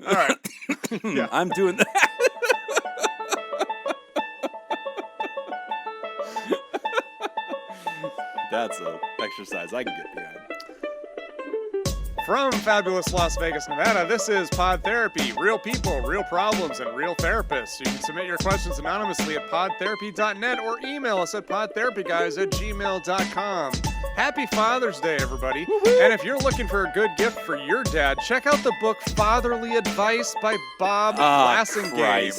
All right. Yeah. I'm doing that. That's an exercise I can get behind. From fabulous Las Vegas, Nevada, this is Pod Therapy. Real people, real problems, and real therapists. You can submit your questions anonymously at podtherapy.net or email us at podtherapyguys@gmail.com. Happy Father's Day, everybody. Woo-hoo. And if you're looking for a good gift for your dad, check out the book Fatherly Advice by Bob Blassingame.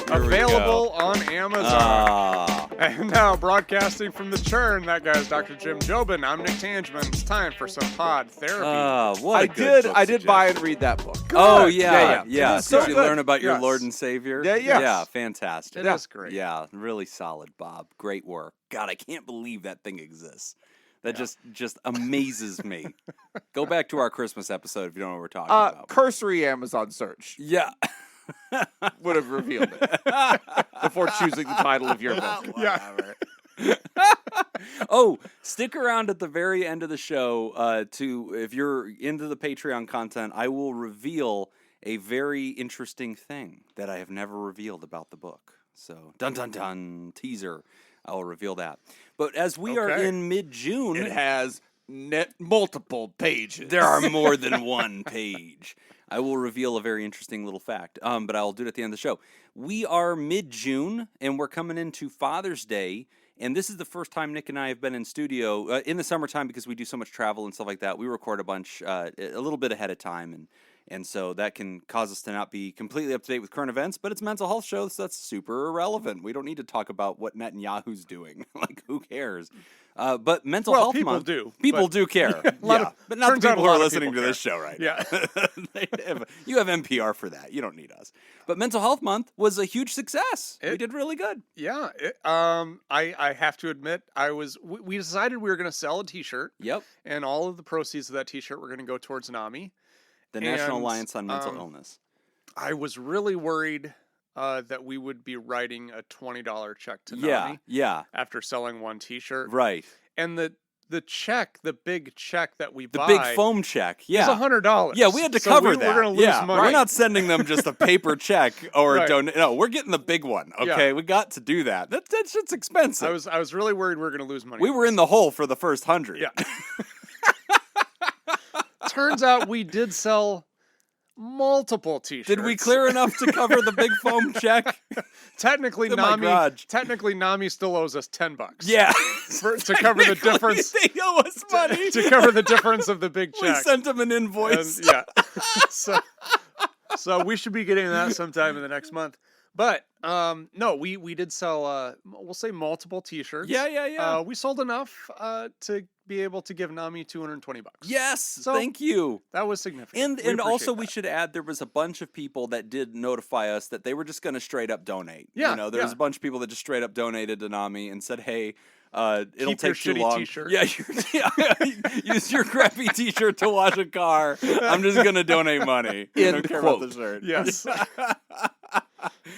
Available on Amazon. And now, broadcasting from the churn, that guy's Dr. Jim Jobin. I'm Nick Tangeman. It's time for some Pod Therapy. What a good book I did buy and read that book. Good. Oh, yeah. So Did you learn about your Lord and Savior? Yeah, fantastic. It is great. Yeah, really solid, Bob. Great work. God, I can't believe that thing exists. That just amazes me. Go back to our Christmas episode if you don't know what we're talking about. Cursory Amazon search. Yeah. Would have revealed it before choosing the title of your book. Yeah. Oh, stick around at the very end of the show if you're into the Patreon content, I will reveal a very interesting thing that I have never revealed about the book. So, dun dun dun, teaser. I will reveal that. But as we are in mid-June, it has multiple pages. There are more than one page. I will reveal a very interesting little fact, but I'll do it at the end of the show. We are mid-June, and we're coming into Father's Day, and this is the first time Nick and I have been in studio in the summertime because we do so much travel and stuff like that. We record a bunch a little bit ahead of time, and so that can cause us to not be completely up to date with current events, but it's a mental health show, so that's super irrelevant. We don't need to talk about what Netanyahu's doing. Like, who cares? But mental health month... People do care. But not the people who are listening to this show right now. You have NPR for that. You don't need us. But mental health month was a huge success. We did really good. Yeah. I have to admit, we decided we were going to sell a t-shirt. Yep. And all of the proceeds of that t-shirt were going to go towards NAMI. The National Alliance on Mental Illness. I was really worried that we would be writing a $20 check to NAMI. Yeah. After selling one t-shirt. Right. And the check, the big check that we buy. The big foam check. Yeah. Is $100. Yeah, we had to cover that. We're going to lose money. We're not sending them just a paper check or a donation. No, we're getting the big one. Okay. Yeah. We got to do that. That's just expensive. I was really worried we were going to lose money. We were in the hole for the first 100. Yeah. Turns out we did sell multiple t-shirts. Did we clear enough to cover the big foam check? Technically, NAMI still owes us $10. Yeah, to cover the difference. They owe us money to cover the difference of the big check. We sent them an invoice. And, so we should be getting that sometime in the next month. But no, we did sell we'll say multiple t-shirts. Yeah. We sold enough to be able to give NAMI $220. Yes, so thank you. That was significant. And also we should add there was a bunch of people that did notify us that they were just going to straight up donate. Yeah, there was a bunch of people that just straight up donated to NAMI and said, "Hey, it'll Keep take your too long. T-shirt. Yeah, use your crappy t-shirt to wash a car. I'm just going to donate money. I don't care about the shirt." Yes.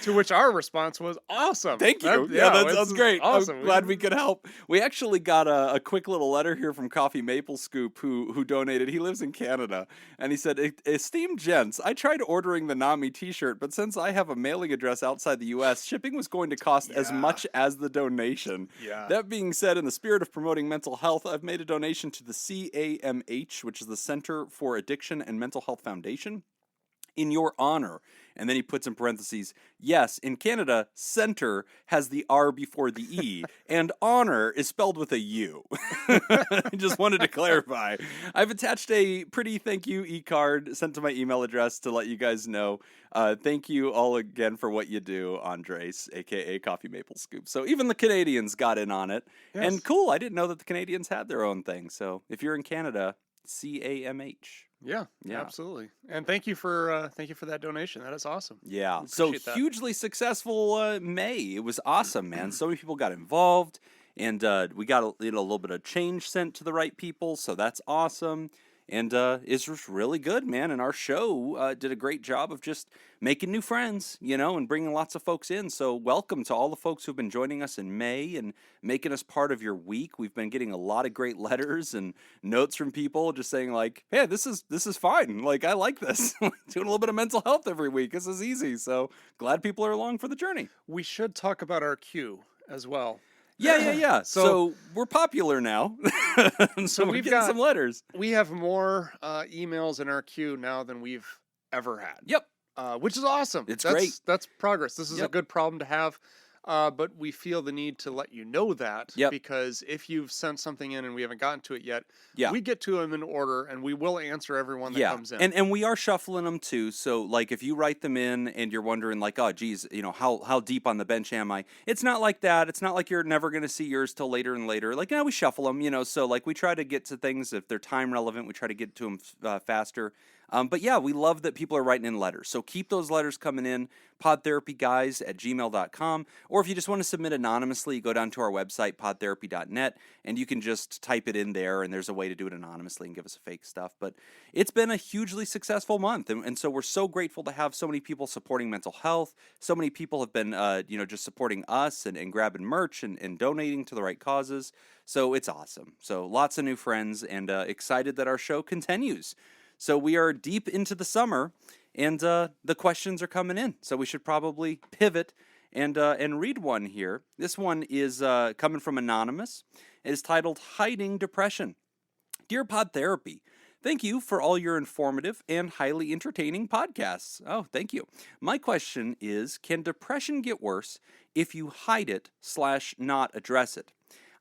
To which our response was awesome. Thank you. That's great. Awesome. I'm glad we could help. We actually got a quick little letter here from Coffee Maple Scoop who donated. He lives in Canada. And he said, "Esteemed gents, I tried ordering the NAMI t-shirt, but since I have a mailing address outside the U.S., shipping was going to cost as much as the donation. Yeah. That being said, in the spirit of promoting mental health, I've made a donation to the CAMH, which is the Center for Addiction and Mental Health Foundation, in your honor." And then he puts in parentheses, "Yes, in Canada, center has the R before the E, and honor is spelled with a U." I just wanted to clarify. I've attached a pretty thank you e-card sent to my email address to let you guys know. Thank you all again for what you do, Andres, a.k.a. Coffee Maple Scoop. So even the Canadians got in on it. Yes. And cool, I didn't know that the Canadians had their own thing. So if you're in Canada, CAMH. Yeah, absolutely. And thank you for that donation. That is awesome. Yeah. So hugely successful May. It was awesome, man. So many people got involved, and we got a little bit of change sent to the right people. So that's awesome. And it's just really good, man. And our show did a great job of just making new friends, and bringing lots of folks in. So welcome to all the folks who've been joining us in May and making us part of your week. We've been getting a lot of great letters and notes from people just saying like, hey, this is fine. Like, I like this. Doing a little bit of mental health every week. This is easy. So glad people are along for the journey. We should talk about our queue as well. Yeah. So we're popular now. So we're getting some letters. We have more emails in our queue now than we've ever had. Yep. Which is awesome. That's great. That's progress. This is a good problem to have. But we feel the need to let you know that because if you've sent something in and we haven't gotten to it yet, we get to them in order and we will answer everyone that comes in. And we are shuffling them too. So like if you write them in and you're wondering like, oh geez, how deep on the bench am I? It's not like that. It's not like you're never going to see yours till later and later. Like, we shuffle them, so like we try to get to things if they're time relevant. We try to get to them faster. But yeah, we love that people are writing in letters. So keep those letters coming in, podtherapyguys@gmail.com. Or if you just want to submit anonymously, go down to our website, podtherapy.net, and you can just type it in there, and there's a way to do it anonymously and give us fake stuff. But it's been a hugely successful month, and so we're so grateful to have so many people supporting mental health. So many people have been, just supporting us and grabbing merch and donating to the right causes. So it's awesome. So lots of new friends, and excited that our show continues. So we are deep into the summer, and the questions are coming in. So we should probably pivot and read one here. This one is coming from Anonymous. It is titled Hiding Depression. Dear Pod Therapy, thank you for all your informative and highly entertaining podcasts. Oh, thank you. My question is, can depression get worse if you hide it / not address it?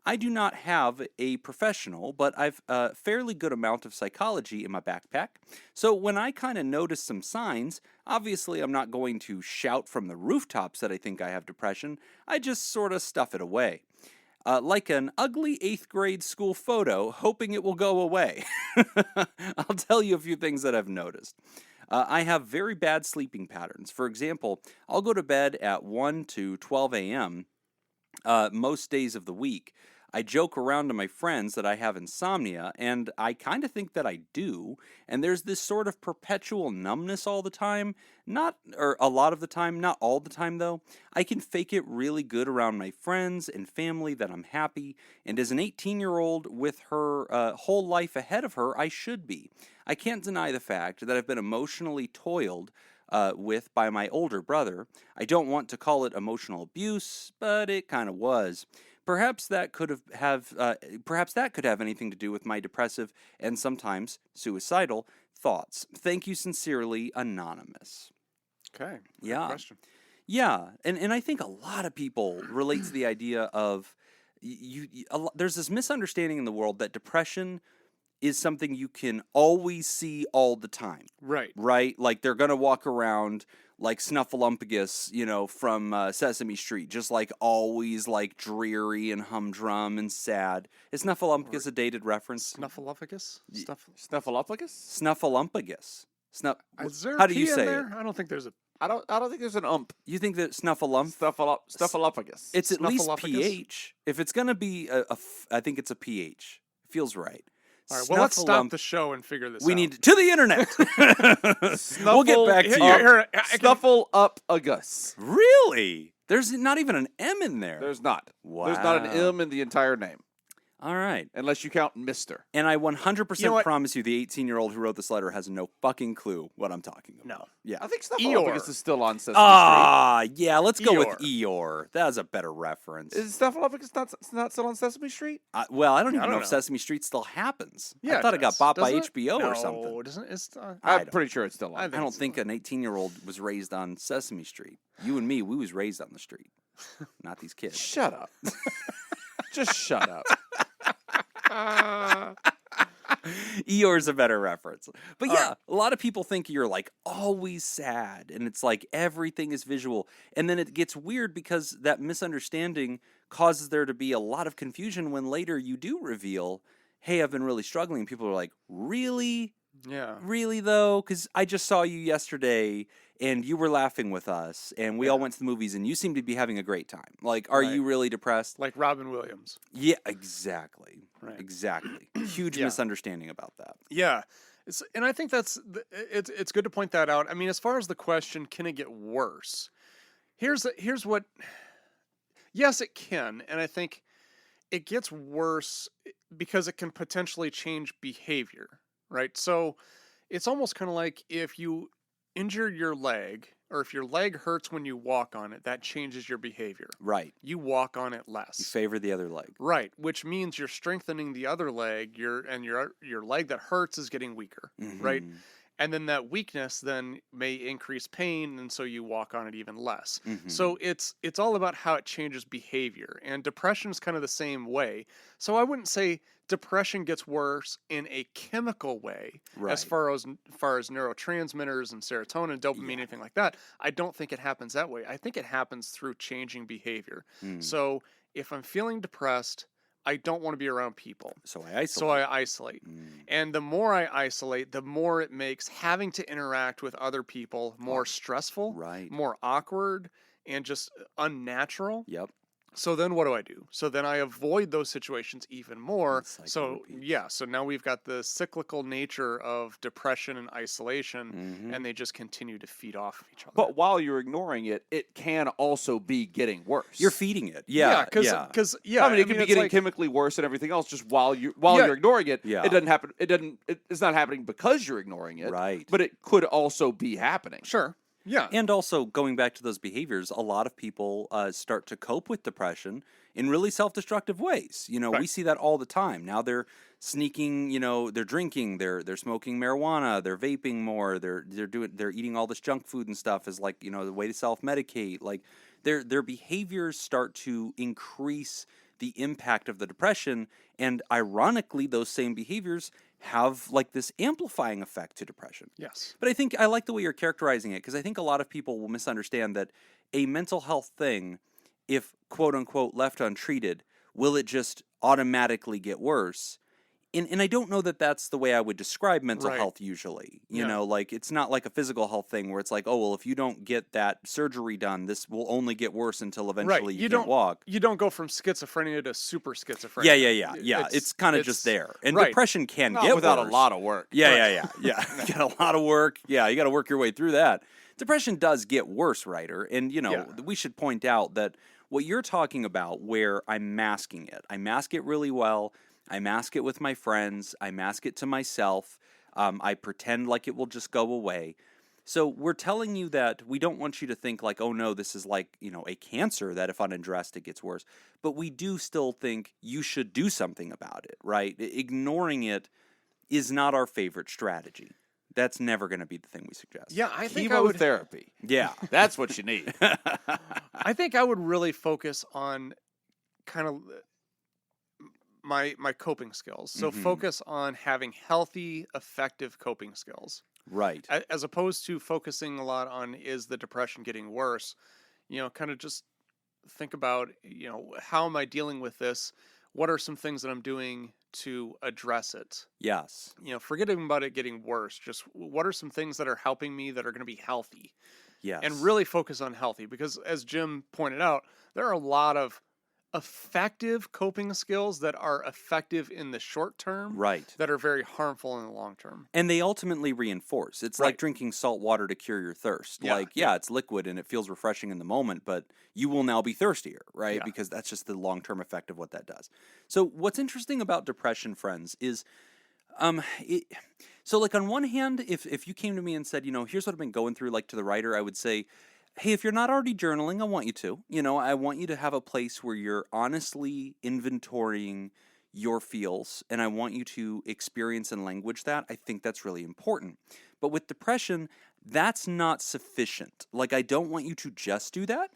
I do not have a professional, but I've a fairly good amount of psychology in my backpack. So when I kind of notice some signs, obviously I'm not going to shout from the rooftops that I think I have depression. I just sort of stuff it away. Like an ugly 8th grade school photo, hoping it will go away. I'll tell you a few things that I've noticed. I have very bad sleeping patterns. For example, I'll go to bed at 1 to 12 a.m. Most days of the week. I joke around to my friends that I have insomnia, and I kind of think that I do, and there's this sort of perpetual numbness all the time, or a lot of the time, not all the time though. I can fake it really good around my friends and family that I'm happy, and as an 18-year-old with her whole life ahead of her, I should be. I can't deny the fact that I've been emotionally toiled with by my older brother. I don't want to call it emotional abuse, but it kind of was. Perhaps that could have anything to do with my depressive and sometimes suicidal thoughts. Thank you sincerely, Anonymous. Okay. Yeah. Question. Yeah, and I think a lot of people relate to the idea of there's this misunderstanding in the world that depression is something you can always see all the time. Right. Right? Like they're going to walk around like Snuffleupagus, from Sesame Street, just like always like dreary and humdrum and sad. Is Snuffleupagus a dated reference? Snuffleupagus? Snuffleupagus? Snuffleupagus. Is there How a do P you in say there? it? I don't think there's a... I don't think there's an ump. You think that Snuffleupagus? Snuffleupagus. It's at least Snuffleupagus? PH. If it's going to be I think it's a PH. Feels right. All right, well, let's stop the show and figure this out. We need to the internet. We'll get back to you. Snuffleupagus. Really? There's not even an M in there. There's not. Wow. There's not an M in the entire name. All right. Unless you count Mr. And I 100% You know what? promise you the 18-year-old who wrote this letter has no fucking clue what I'm talking about. No. Yeah. I think Snuffleupagus is still on Sesame Yeah, let's go with Eeyore. Eeyore. That was a better reference. Street. Is Snuffleupagus not still on Sesame Street? Well, I don't even I know don't if know. Sesame Street still happens. Yeah, I thought it got does. bought by Does it? HBO No, or something. doesn't it? I'm pretty sure it's still on. I I don't it's think an 18-year-old was raised on Sesame Street. You and me, we was raised on the street. Not these kids. Shut up. Just shut up. Eeyore's a better reference. But yeah, a lot of people think you're like always sad and it's like everything is visual. And then it gets weird because that misunderstanding causes there to be a lot of confusion when later you do reveal, hey, I've been really struggling. People are like, really? Yeah. Really, though? Because I just saw you yesterday, and you were laughing with us, and we all went to the movies, and you seem to be having a great time. Like, are you really depressed? Like Robin Williams. Yeah, exactly. Right. Exactly. Huge Yeah. misunderstanding about that. Yeah. And I think it's good to point that out. I mean, as far as the question, can it get worse? Here's what. Yes, it can, and I think it gets worse because it can potentially change behavior, right? So it's almost kind of like if you injure your leg, or if your leg hurts when you walk on it, that changes your behavior. Right. You walk on it less. You favor the other leg. Right, which means you're strengthening the other leg, your leg that hurts is getting weaker, right? Mhm. And then that weakness then may increase pain, and so you walk on it even less. Mhm. So it's all about how it changes behavior, and depression is kind of the same way. So I wouldn't say depression gets worse in a chemical way, as far as neurotransmitters and serotonin, dopamine, anything like that. I don't think it happens that way. I think it happens through changing behavior. So if I'm feeling depressed, I don't want to be around people. So I isolate. So I isolate. And the more I isolate, the more it makes having to interact with other people more stressful, Right. more awkward, and just unnatural. Yep. So then what do? So then I avoid those situations even more. The cycle So repeats. so now we've got the cyclical nature of depression and isolation, Mhm. and they just continue to feed off of each other. But while you're ignoring it, it can also be getting worse. You're feeding it. Yeah. because yeah. yeah, I mean, it could be it's getting like- chemically worse and everything else. Just while Yeah. you're ignoring it, Yeah. it doesn't happen. It's not happening because you're ignoring it. Right. But it could also be happening. Sure. Yeah. And also, going back to those behaviors, a lot of people start to cope with depression in really self-destructive ways. You know, we Right. see that all the time. Now they're sneaking, they're drinking, they're smoking marijuana, they're vaping more, they're eating all this junk food and stuff as like, the way to self-medicate. Like their behaviors start to increase the impact of the depression, and ironically, those same behaviors have like this amplifying effect to depression. Yes. But I think I like the way you're characterizing it, because I think a lot of people will misunderstand that a mental health thing, if quote unquote left untreated, will it just automatically get worse? And I don't know that that's the way I would describe mental Right. health usually. Yeah. Like it's not like a physical health thing where it's like, oh, well, if you don't get that surgery done, this will only get worse until eventually you can't walk. You don't go from schizophrenia to super schizophrenia. Yeah. It's kind of just there. And right. depression can Not get without worse. a lot of work. Yeah. You got a lot of work. Yeah, you got to work your way through that. Depression does get worse, Ryder. And, we should point out that what you're talking about, where I'm masking it, I mask it really well. I mask it with my friends. I mask it to myself. I pretend like it will just go away. So we're telling you that we don't want you to think like, oh no, this is like, a cancer that if unaddressed, it gets worse. But we do still think you should do something about it, right? Ignoring it is not our favorite strategy. That's never going to be the thing we suggest. Yeah, I think I would. Chemotherapy. Yeah. That's what you need. I think I would really focus on kind of my coping skills. So Mhm. focus on having healthy, effective coping skills, Right. as opposed to focusing a lot on is the depression getting worse. Kind of just think about how am I dealing with this? What are some things that I'm doing to address it? Yes. Forgetting about it getting worse. Just what are some things that are helping me that are going to be healthy? Yes. And really focus on healthy, because as Jim pointed out, there are a lot of effective coping skills that are effective in the short term, Right. that are very harmful in the long term. And they ultimately reinforce. It's like Right. drinking salt water to cure your thirst. Yeah, Like, it's liquid and it feels refreshing in the moment, but you will now be thirstier, right? Yeah. Because that's just the long-term effect of what that does. So what's interesting about depression, friends, is so like on one hand, if you came to me and said, here's what I've been going through, like to the writer, I would say, hey, if you're not already journaling, I want you to. I want you to have a place where you're honestly inventorying your feels, and I want you to experience and language that. I think that's really important. But with depression, that's not sufficient. Like, I don't want you to just do that,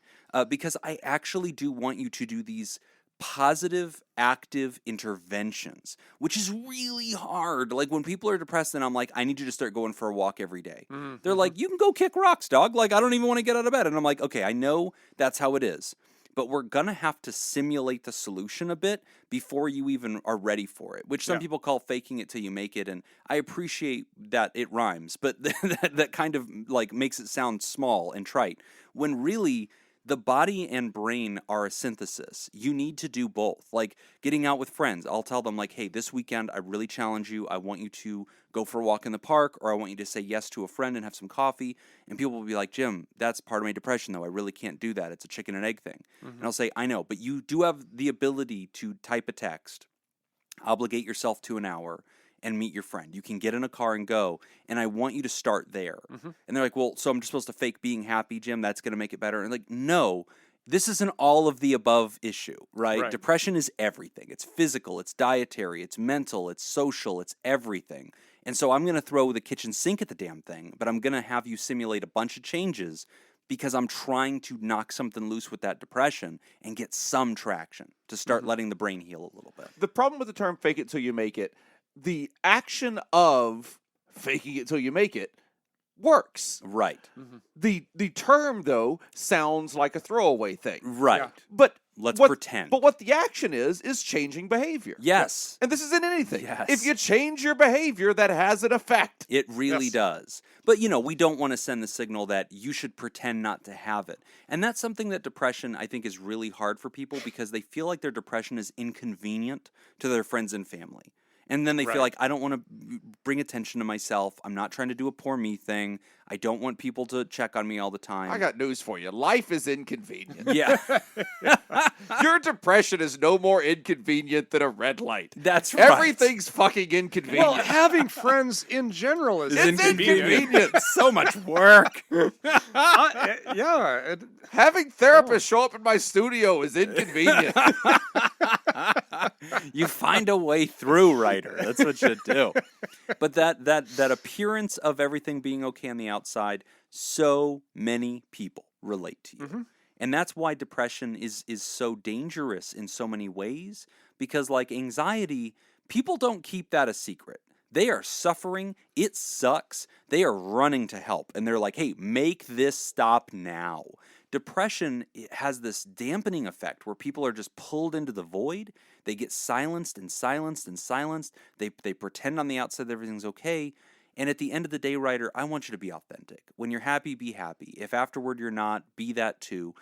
because I actually do want you to do these positive, active interventions, which is really hard. Like when people are depressed, and I'm like, I need you to start going for a walk every day. Mm-hmm. They're like, you can go kick rocks, dog. Like, I don't even want to get out of bed. And I'm like, okay, I know that's how it is. but we're going to have to simulate the solution a bit before you even are ready for it, which some people call faking it till you make it. And I appreciate that it rhymes, but that kind of like makes it sound small and trite when really the body and brain are a synthesis. You need to do both. Like getting out with friends, I'll tell them like, hey, this weekend, I really challenge you. I want you to go for a walk in the park, or I want you to say yes to a friend and have some coffee. And people will be like, Jim, that's part of my depression, though. I really can't do that. It's a chicken and egg thing. And I'll say, I know, but you do have the ability to type a text, obligate yourself to an hour, and meet your friend. You can get in a car and go, and I want you to start there. And they're like, well, so I'm just supposed to fake being happy, Jim? That's going to make it better? And like, no, this is an all of the above issue, right? Depression is everything. It's physical, it's dietary, it's mental, it's social, it's everything. And so I'm going to throw the kitchen sink at the damn thing, but I'm going to have you simulate a bunch of changes because I'm trying to knock something loose with that depression and get some traction to start letting the brain heal a little bit. The problem with the term fake it till you make it, the action of faking it till you make it works. Right. The term, though, sounds like a throwaway thing. Right. Yeah. But Let's pretend. But what the action is changing behavior. Yes. And this isn't anything. Yes. If you change your behavior, that has an effect. It really does. But, we don't want to send the signal that you should pretend not to have it. And that's something that depression, I think, is really hard for people because they feel like their depression is inconvenient to their friends and family. And then they feel like, I don't want to bring attention to myself. I'm not trying to do a poor me thing. I don't want people to check on me all the time. I got news for you. Life is inconvenient. Yeah. Your depression is no more inconvenient than a red light. That's right. Everything's fucking inconvenient. Well, having friends in general is it's inconvenient. So much work. Having therapists show up in my studio is inconvenient. You find a way through, writer. That's what you do. But that appearance of everything being okay on the outside, so many people relate to you. And that's why depression is so dangerous in so many ways, because like anxiety, people don't keep that a secret. They are suffering. It sucks. They are running to help. And they're like, hey, make this stop now. Depression has this dampening effect where people are just pulled into the void. They get silenced and silenced and silenced. They pretend on the outside that everything's okay. And at the end of the day, writer, I want you to be authentic. When you're happy, be happy. If afterward you're not, be that too.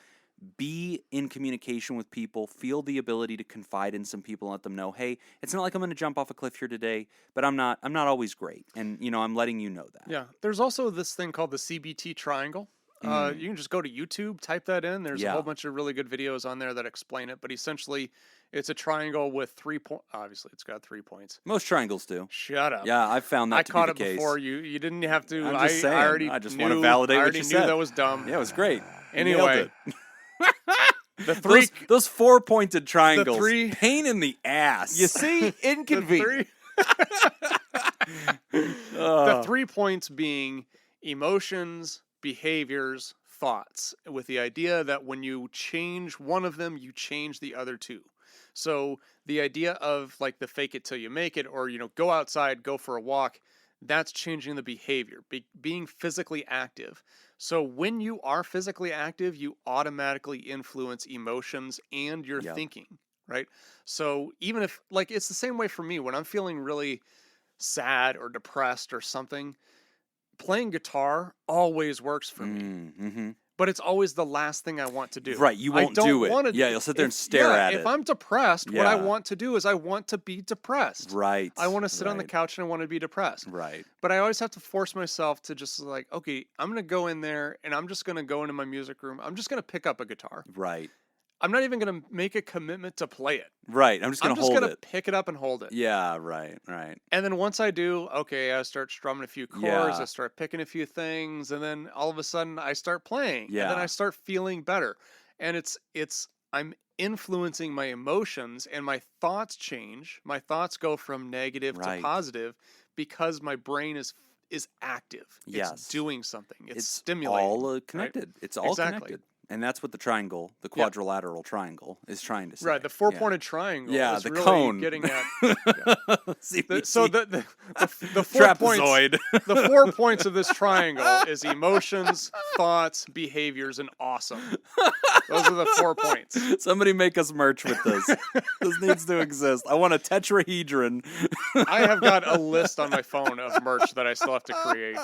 Be in communication with people. Feel the ability to confide in some people and let them know, hey, it's not like I'm going to jump off a cliff here today, but I'm not always great. And, I'm letting you know that. Yeah. There's also this thing called the CBT triangle. You can just go to YouTube, type that in. There's a whole bunch of really good videos on there that explain it. But essentially, it's a triangle with 3 points. Obviously, it's got 3 points. Most triangles do. Shut up. Yeah, I've found that I to caught be it the case. before you. You didn't have to. I'm just saying. I already I just knew, want to validate I what already you knew said. that was dumb. Yeah, it was great. Anyway, the Those, three. those 4-pointed triangles. three- Pain in the ass. You see, inconvenient. The 3 points being emotions, behaviors, thoughts, with the idea that when you change one of them, you change the other two. So the idea of like the fake it till you make it, or, go outside, go for a walk, that's changing the behavior, being physically active. So when you are physically active, you automatically influence emotions and your thinking, right? So even if, like, it's the same way for me when I'm feeling really sad or depressed or something, playing guitar always works for me. But it's always the last thing I want to do. Right, you won't do it. Yeah, you'll sit there and stare at it. If I'm depressed, what I want to do is I want to be depressed. Right. I want to sit on the couch and I want to be depressed. Right. But I always have to force myself to just like, okay, I'm going to go in there and I'm just going to go into my music room. I'm just going to pick up a guitar. Right. I'm not even going to make a commitment to play it. Right. I'm just going to hold it. I'm just going to pick it up and hold it. Yeah, right. And then once I do, okay, I start strumming a few chords, I start picking a few things, and then all of a sudden I start playing. Yeah. And then I start feeling better. And I'm influencing my emotions and my thoughts change. My thoughts go from negative to positive because my brain is active. Yes. It's doing something. It's stimulating. All connected. Right? It's all connected. And that's what the triangle, the quadrilateral triangle, is trying to say. Right, the four-pointed triangle. Yeah, is the really cone. Getting at. So the 4 trapezoid. points. The 4 points of this triangle is emotions, thoughts, behaviors, and awesome. Those are the 4 points. Somebody make us merch with this. This needs to exist. I want a tetrahedron. I have got a list on my phone of merch that I still have to create.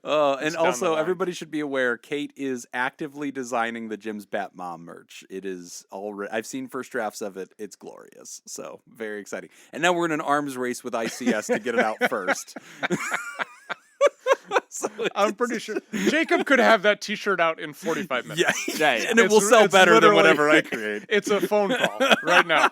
And also, everybody should be aware, Kate is actively designing the Jim's Bat Mom merch. It is already, I've seen first drafts of it. It's glorious. So, very exciting. And now we're in an arms race with ICS to get it out first. So I'm pretty sure Jacob could have that T-shirt out in 45 minutes. Yeah. And it will sell better than whatever I create. It's a phone call right now.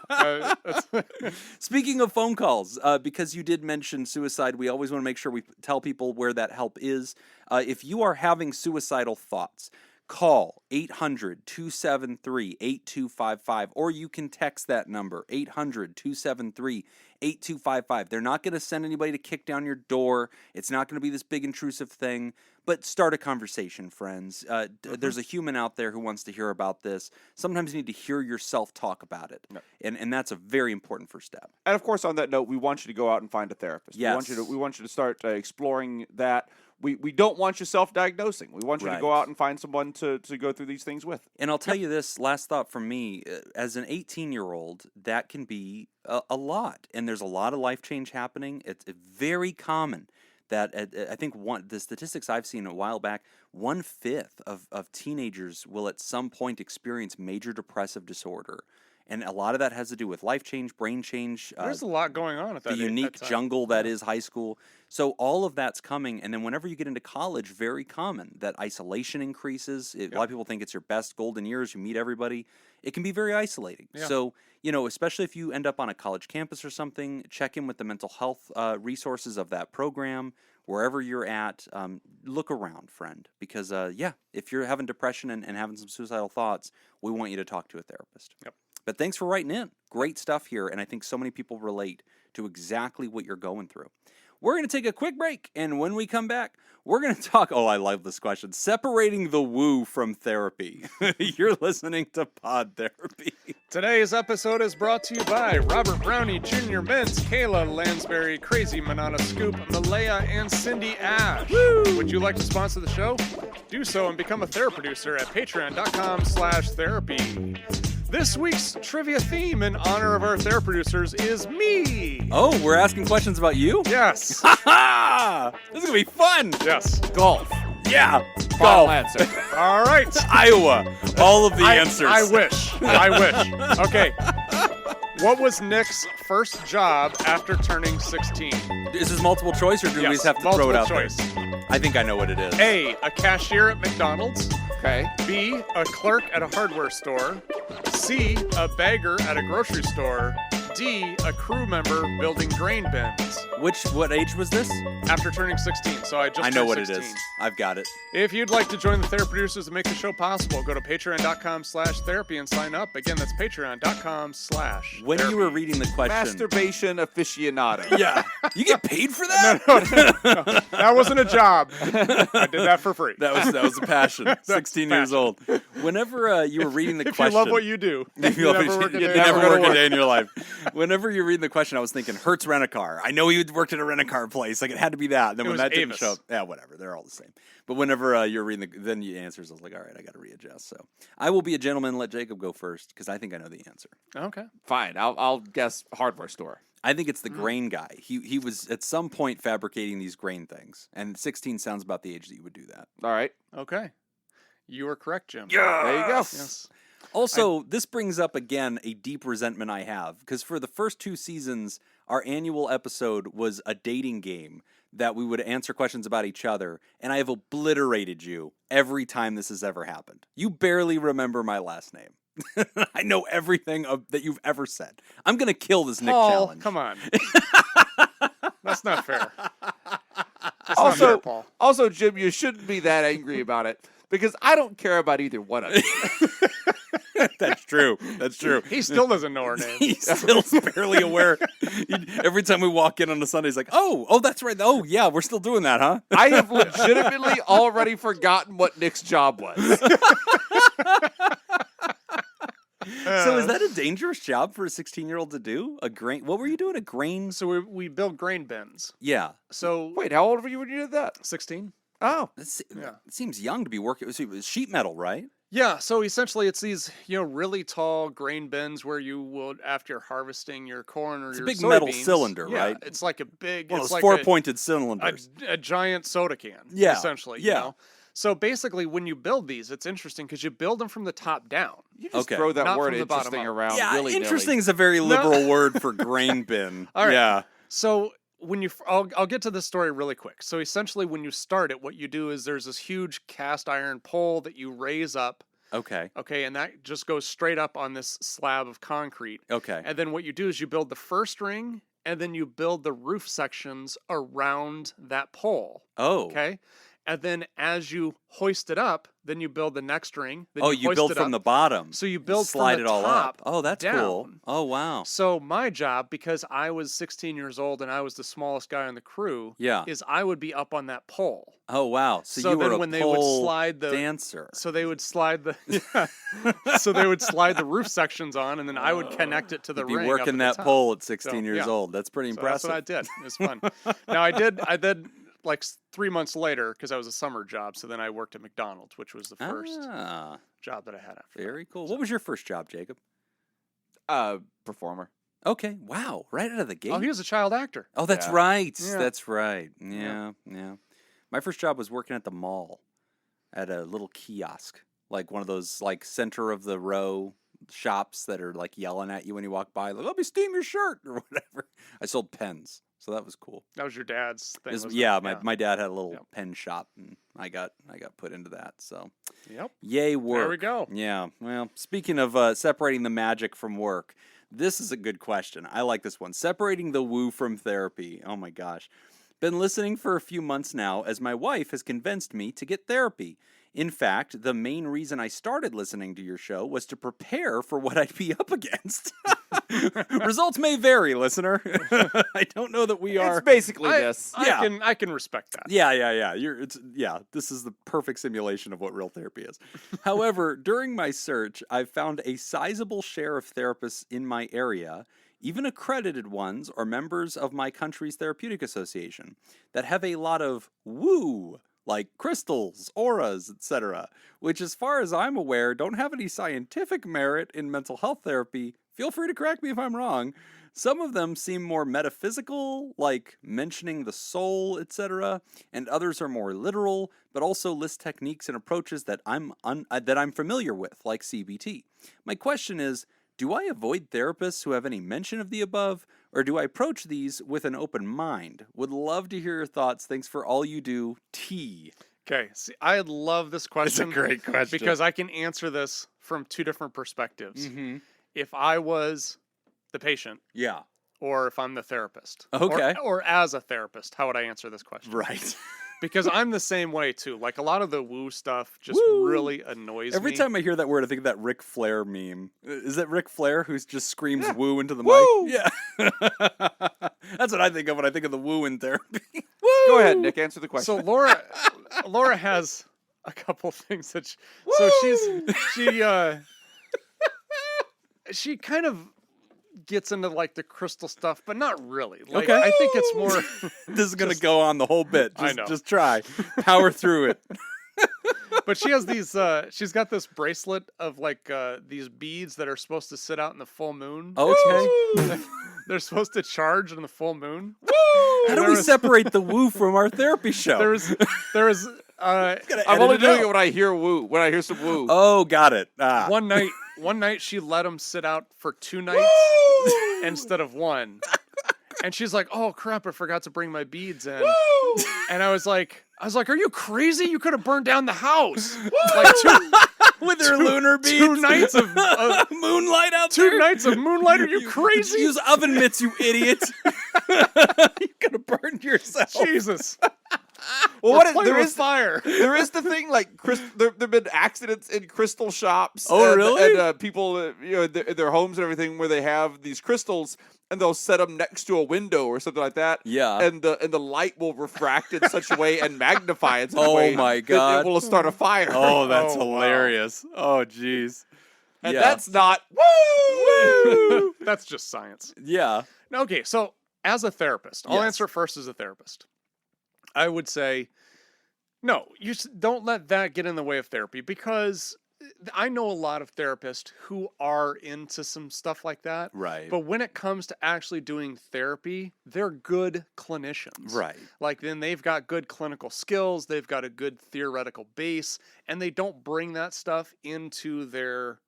Speaking of phone calls, because you did mention suicide, we always want to make sure we tell people where that help is. If you are having suicidal thoughts, call 800-273-8255, or you can text that number, 800-273-8255. They're not going to send anybody to kick down your door. It's not going to be this big intrusive thing, but start a conversation, friends. There's a human out there who wants to hear about this. Sometimes you need to hear yourself talk about it, and that's a very important first step. And of course, on that note, we want you to go out and find a therapist. Yes. We want you to start exploring that. We don't want you self-diagnosing. We want you to go out and find someone to go through these things with. And I'll tell you this, last thought from me, as an 18-year-old, that can be a lot. And there's a lot of life change happening. It's very common that, I think the statistics I've seen a while back, 1/5 of teenagers will at some point experience major depressive disorder. And a lot of that has to do with life change, brain change. There's a lot going on at that. The unique jungle that is high school. So all of that's coming. And then whenever you get into college, very common that isolation increases. A lot of people think it's your best golden years. You meet everybody. It can be very isolating. Yeah. So, especially if you end up on a college campus or something, check in with the mental health resources of that program. Wherever you're at, look around, friend. Because, if you're having depression and having some suicidal thoughts, we want you to talk to a therapist. Yep. But thanks for writing in. Great stuff here, and I think so many people relate to exactly what you're going through. We're going to take a quick break, and when we come back, we're going to talk, I love this question, separating the woo from therapy. You're listening to Pod Therapy. Today's episode is brought to you by Robert Brownie, Junior Mintz, Kayla Lansbury, Crazy Manana Scoop, Malaya, and Cindy Ash. Woo! Would you like to sponsor the show? Do so and become a Theraproducer at patreon.com/therapy. This week's trivia theme in honor of our Theraproducers is me. Oh, we're asking questions about you? Yes. Ha ha! This is going to be fun. Yes. Golf. Yeah. Final answer. All right. Iowa. All of the answers. I wish. Okay. What was Nick's first job after turning 16? Is this multiple choice, or do we just have to throw it out there? I think I know what it is. A cashier at McDonald's. Okay. B, a clerk at a hardware store. C, a bagger at a grocery store. D, a crew member building grain bins. What age was this? After turning 16, so I know what 16. it is. I've got it. If you'd like to join the Theraproducers and make the show possible, go to patreon.com/therapy and sign up. Again, that's patreon.com/therapy. When you were reading the question. Masturbation aficionado. Yeah. You get paid for that? No. That wasn't a job. I did that for free. That was a passion. 16 years old. Whenever you were reading the question. If you love what you do, you never work a day in your life. Whenever you're reading the question, I was thinking, Hertz Rent-A-Car. I know you worked at a rent-a-car place. Like, it had to be that. And then when that didn't show up, whatever. They're all the same. But whenever you're reading then the answers, I was like, all right, I got to readjust. So I will be a gentleman and let Jacob go first, because I think I know the answer. Okay. Fine. I'll guess hardware store. I think it's the grain guy. He was at some point fabricating these grain things. And 16 sounds about the age that you would do that. All right. Okay. You are correct, Jim. Yeah. There you go. Yes. Also, this brings up, again, a deep resentment I have, because for the first 2 seasons, our annual episode was a dating game that we would answer questions about each other, and I have obliterated you every time this has ever happened. You barely remember my last name. I know everything that you've ever said. I'm going to kill this Nick challenge. Come on. That's not fair. That's not fair, Paul. Also, Jim, you shouldn't be that angry about it, because I don't care about either one of you. That's true. That's true. He still doesn't know her name. He's still barely aware. Every time we walk in on a Sunday, he's like, oh, that's right. Oh, yeah, we're still doing that, huh? I have legitimately already forgotten what Nick's job was. So is that a dangerous job for a 16-year-old to do? What were you doing? A grain? So we build grain bins. Yeah. So Wait, how old were you when you did that? 16. Oh. It seems young to be working. It was sheet metal, right? Yeah, so essentially it's these, really tall grain bins where you would, after harvesting your corn or It's your a big soybeans, metal cylinder, yeah, right? It's like a big, One of it's those like four-pointed cylinders. a giant soda can, Yeah, essentially. yeah. So basically, when you build these, it's interesting because you build them from the top down. You just Okay. throw that Not word from the bottom interesting up. around Yeah, willy-nilly. interesting is a very liberal word for grain bin. All right. Yeah. So when I'll get to this story really quick. So essentially, when you start it, what you do is there's this huge cast iron pole that you raise up. Okay. Okay, and that just goes straight up on this slab of concrete. Okay. And then what you do is you build the first ring, and then you build the roof sections around that pole. Oh. Okay? And then as you hoist it up, then you build the next ring. Then You hoist build it from up. the bottom. So you build slide from it the all top up. Oh, that's cool. down. Oh, wow. So my job, because I was 16 years old and I was the smallest guy on the crew, Yeah. is I would be up on that pole. Oh, wow. So So you were then a when they would pole slide the- dancer. So they would slide the so they would slide the roof sections on, and then I would connect it to the You'd be ring. working up at that the top. pole at 16 So, years yeah. old. That's pretty So impressive. that's what I did. It was fun. Now I did like 3 months later because I was a summer job. So then I worked at McDonald's, which was the first job that I had after. Very cool. What was your first job, Jacob? Performer. Okay. Wow. Right out of the gate. Oh, he was a child actor. Oh, that's Yeah. right. Yeah. That's right. Yeah, yeah. My first job was working at the mall at a little kiosk, like one of those like center of the row shops that are like yelling at you when you walk by, like, let me steam your shirt or whatever. I sold pens. So that was cool. That was your dad's thing. wasn't it? Yeah, my dad had a little Yep. pen shop and I got put into that. So Yep. yay work. There we go. Yeah. Well, speaking of separating the magic from work, this is a good question. I like this one. Separating the woo from therapy. Oh my gosh. Been listening for a few months now as my wife has convinced me to get therapy. In fact, the main reason I started listening to your show was to prepare for what I'd be up against. Results may vary, listener. I don't know that we are. It's basically this. I can respect that. Yeah. This is the perfect simulation of what real therapy is. However, during my search, I've found a sizable share of therapists in my area, even accredited ones or members of my country's therapeutic association, that have a lot of woo, like crystals, auras, etc., which, as far as I'm aware, don't have any scientific merit in mental health therapy. Feel free to correct me if I'm wrong. Some of them seem more metaphysical, like mentioning the soul, etc., and others are more literal, but also list techniques and approaches that I'm familiar with, like CBT. My question is, do I avoid therapists who have any mention of the above, or do I approach these with an open mind? Would love to hear your thoughts. Thanks for all you do, T. Okay. See, I love this question. great question. Because I can answer this from two different perspectives. Mm-hmm. If I was the patient, Yeah. or if I'm the therapist. Okay. Or as a therapist, how would I answer this question? Right. Because I'm the same way too. Like a lot of the woo stuff just Woo. really annoys Every me. time I hear that word, I think of that Ric Flair meme. Is that Ric Flair who just screams woo into the Woo. mic? Yeah. That's what I think of when I think of the woo in therapy. Woo! Go ahead, Nick. Answer the question. So Laura has a couple things that she kind of gets into like the crystal stuff, but not really. Like, Okay. I think it's more. This is going to go on the whole bit. I know. Just try. Power through it. But she has these. She's got this bracelet of like these beads that are supposed to sit out in the full moon. Okay. They're supposed to charge in the full moon. How do we separate the woo from our therapy show? There was. I'm only doing it when I hear woo. When I hear some woo. Oh, got it. One night she let him sit out for 2 nights instead of 1. And she's like, "Oh crap, I forgot to bring my beads in." And I was like, "Are you crazy? You could have burned down the house." Like with their lunar beads. 2 nights of moonlight out 2 there. nights of moonlight. Are you crazy? Use oven mitts, you idiot. You could have burned yourself. Jesus. Well, There is fire. There is the thing like there've been accidents in crystal shops. Oh, really? And people, in their homes and everything, where they have these crystals, and they'll set them next to a window or something like that. Yeah. And the light will refract in such a way and magnify in such a Oh, way my that God. it will start a fire. Oh, that's Oh, wow. hilarious. Oh, jeez. And Yeah. that's not woo. That's just science. Yeah. Okay, so as a therapist, I'll Yes. answer first as a therapist. I would say, no, don't let that get in the way of therapy, because I know a lot of therapists who are into some stuff like that. Right. But when it comes to actually doing therapy, they're good clinicians. Right. Like, then they've got good clinical skills, they've got a good theoretical base, and they don't bring that stuff into their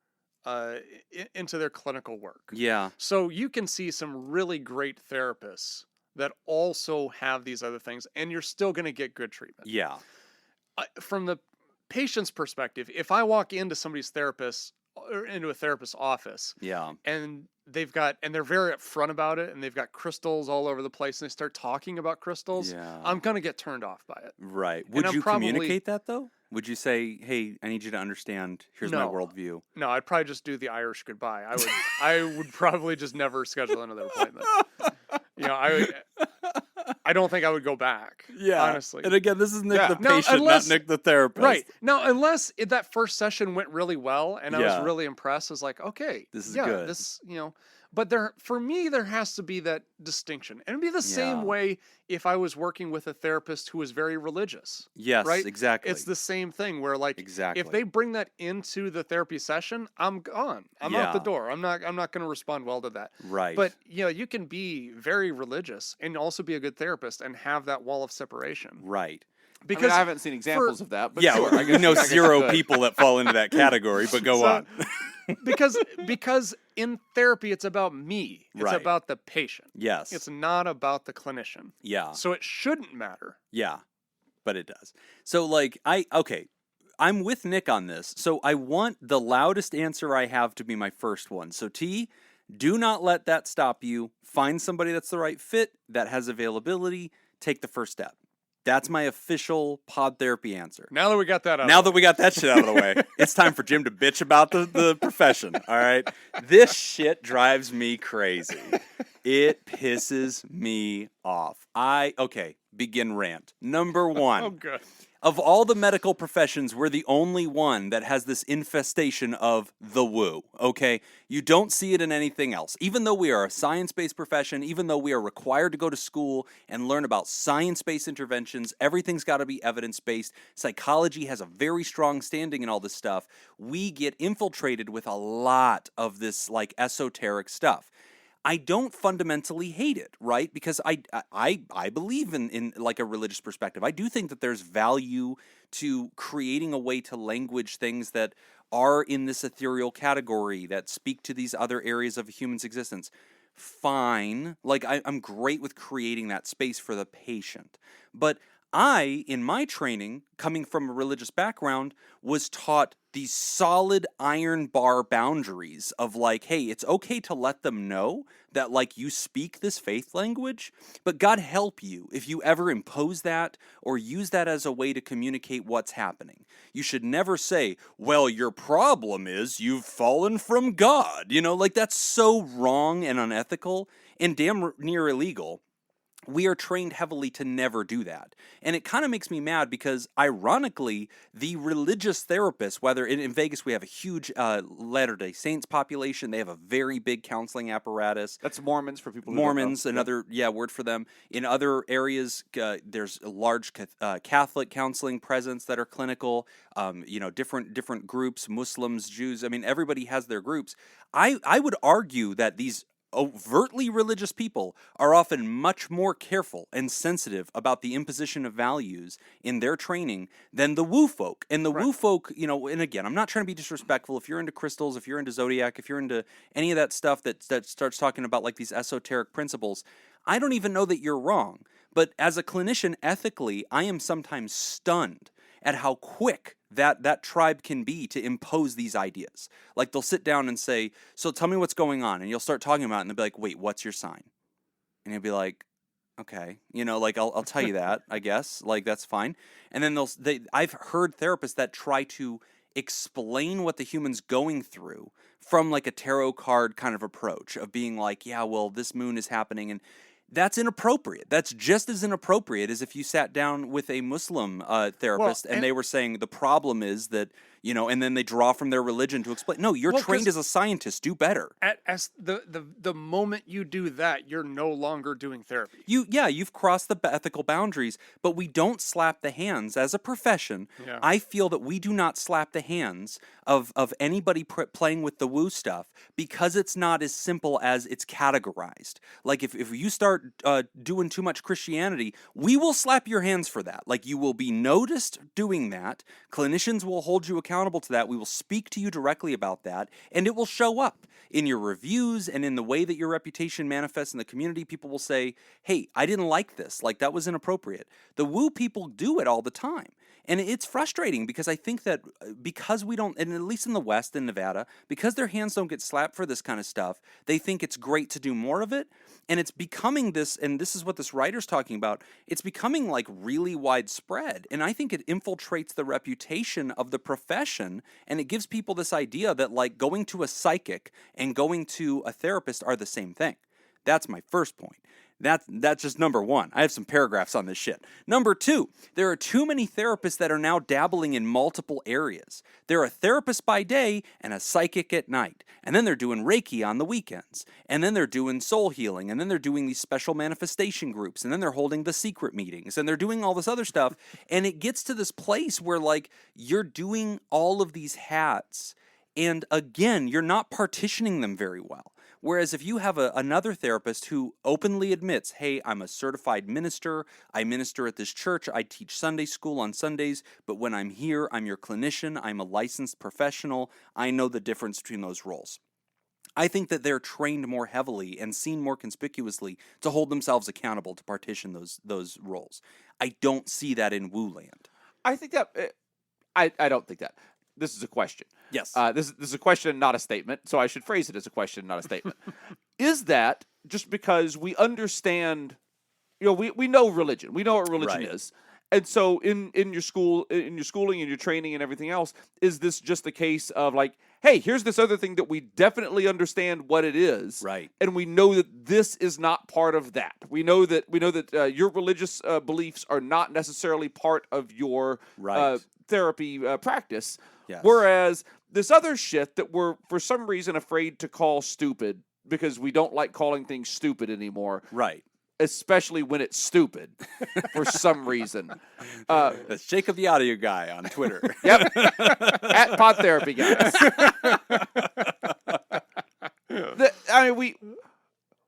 clinical work. Yeah. So you can see some really great therapists that also have these other things, and you're still going to get good treatment. Yeah. From the patient's perspective, if I walk into somebody's therapist or into a therapist's office, Yeah. and they're very upfront about it, and they've got crystals all over the place, and they start talking about crystals, Yeah. I'm going to get turned off by it. Right. And Would I'm you probably- communicate that, though? Would you say, hey, I need you to understand, here's my No. worldview? No, I'd probably just do the Irish goodbye. I would probably just never schedule another appointment. I don't think I would go back. Honestly. And again, this is Nick Yeah. the No, patient, unless- not Nick the therapist. Right. Now, unless that first session went really well and I Yeah. was really impressed, I was like, okay, This is yeah, good. this, but for me, there has to be that distinction. And it'd be the Yeah. same way if I was working with a therapist who was very religious. Yes, Right? exactly. It's the same thing where, like, Exactly. if they bring that into the therapy session, I'm gone. I'm out the Yeah. door. I'm not going to respond well to that. Right. But, you can be very religious and also be a good therapist and have that wall of separation. Right. Because I haven't seen examples of that. But Yeah, sure, I we know guess zero you could. people that fall into that category, but go So- on. because in therapy, it's about me. It's Right. about the patient. Yes. It's not about the clinician. Yeah. So it shouldn't matter. Yeah, but it does. So, I'm with Nick on this. So I want the loudest answer I have to be my first one. So T, do not let that stop you. Find somebody that's the right fit, that has availability. Take the first step. That's my official pod therapy answer. Now that we got that out. Now that we got that shit out of the way, it's time for Jim to bitch about the profession, all right? This shit drives me crazy. It pisses me off. Begin rant. Number one. Oh, good. Of all the medical professions, we're the only one that has this infestation of the woo, okay? You don't see it in anything else. Even though we are a science-based profession, even though we are required to go to school and learn about science-based interventions, everything's got to be evidence-based. Psychology has a very strong standing in all this stuff. We get infiltrated with a lot of this, esoteric stuff. I don't fundamentally hate it, right? Because I believe in a religious perspective. I do think that there's value to creating a way to language things that are in this ethereal category, that speak to these other areas of a human's existence. Fine. I'm great with creating that space for the patient. But I, in my training, coming from a religious background, was taught these solid iron bar boundaries of hey, it's okay to let them know that you speak this faith language, but God help you if you ever impose that or use that as a way to communicate what's happening. You should never say, well, your problem is you've fallen from God. That's so wrong and unethical and damn near illegal. We are trained heavily to never do that. And it kind of makes me mad because, ironically, the religious therapists, whether in Vegas we have a huge Latter-day Saints population, they have a very big counseling apparatus. That's Mormons for people who Mormons, don't know. another word for them. In other areas, there's a large Catholic counseling presence that are clinical. Different groups, Muslims, Jews. I mean, everybody has their groups. I would argue that these overtly religious people are often much more careful and sensitive about the imposition of values in their training than the woo folk. And the woo folk, and again, I'm not trying to be disrespectful. If you're into crystals, if you're into zodiac, if you're into any of that stuff that starts talking about these esoteric principles, I don't even know that you're wrong. But as a clinician, ethically, I am sometimes stunned at how quick that tribe can be to impose these ideas. They'll sit down and say, so tell me what's going on. And you'll start talking about it and they'll be like, wait, what's your sign? And you'll be like, Okay, like I'll tell you that, I guess, like that's fine. And then I've heard therapists that try to explain what the human's going through from like a tarot card kind of approach of being like, yeah, well, this moon is happening, and that's inappropriate. That's just as inappropriate as if you sat down with a Muslim therapist and they were saying the problem is that, and then they draw from their religion to explain. No, you're trained as a scientist. Do better. As the moment you do that, you're no longer doing therapy. You've crossed the ethical boundaries, but we don't slap the hands as a profession. Yeah. I feel that we do not slap the hands of anybody playing with the woo stuff because it's not as simple as it's categorized. Like if you start doing too much Christianity, we will slap your hands for that. Like you will be noticed doing that. Clinicians will hold you accountable to that. We will speak to you directly about that, and it will show up in your reviews and in the way that your reputation manifests in the community. People will say, hey, I didn't like this. Like that was inappropriate. The woo people do it all the time. And it's frustrating because I think that because we don't, and at least in the West, in Nevada, because their hands don't get slapped for this kind of stuff, they think it's great to do more of it. And it's becoming this, and this is what this writer's talking about, it's becoming like really widespread. And I think it infiltrates the reputation of the profession, and it gives people this idea that like going to a psychic and going to a therapist are the same thing. That's my first point. That's just number one. I have some paragraphs on this shit. Number two, there are too many therapists that are now dabbling in multiple areas. They're a therapist by day and a psychic at night. And then they're doing Reiki on the weekends. And then they're doing soul healing. And then they're doing these special manifestation groups. And then they're holding the secret meetings. And they're doing all this other stuff. And it gets to this place where like you're doing all of these hats. And again, you're not partitioning them very well. Whereas if you have another therapist who openly admits, hey, I'm a certified minister, I minister at this church, I teach Sunday school on Sundays, but when I'm here, I'm your clinician, I'm a licensed professional, I know the difference between those roles. I think that they're trained more heavily and seen more conspicuously to hold themselves accountable to partition those roles. I don't see that in Woo Land. I think that I don't think that. This is a question. Yes. This is a question, not a statement. So I should phrase it as a question, not a statement. Is that just because we understand, we know religion. We know what religion is. And so in your schooling and your training and everything else, is this just the case of like, hey, here's this other thing that we definitely understand what it is. Right. And we know that this is not part of that. We know that your religious beliefs are not necessarily part of your therapy practice. Yes. Whereas this other shit that we're for some reason afraid to call stupid because we don't like calling things stupid anymore. Right. Especially when it's stupid for some reason. That's Jacob the Audio Guy on Twitter. Yep. At PodTherapyGuys.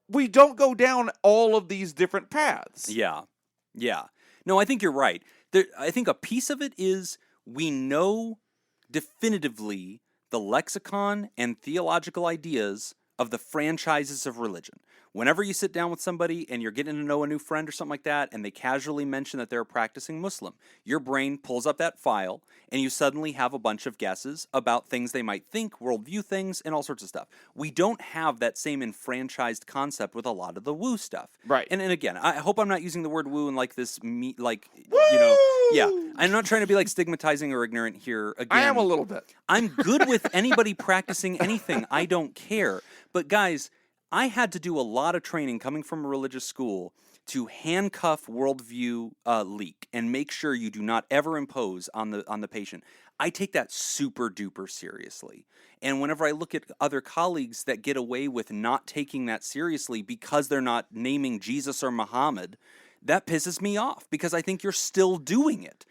We don't go down all of these different paths. Yeah. No, I think you're right. I think a piece of it is we know definitively the lexicon and theological ideas of the franchises of religion. Whenever you sit down with somebody and you're getting to know a new friend or something like that, and they casually mention that they're a practicing Muslim, your brain pulls up that file, and you suddenly have a bunch of guesses about things they might think, worldview things, and all sorts of stuff. We don't have that same enfranchised concept with a lot of the woo stuff. Right. And again, I hope I'm not using the word woo in like this, Woo! Yeah. I'm not trying to be like stigmatizing or ignorant here. Again, I am a little bit. I'm good with anybody practicing anything. I don't care. But guys, I had to do a lot of training coming from a religious school to handcuff worldview leak and make sure you do not ever impose on the patient. I take that super duper seriously. And whenever I look at other colleagues that get away with not taking that seriously because they're not naming Jesus or Muhammad, that pisses me off because I think you're still doing it.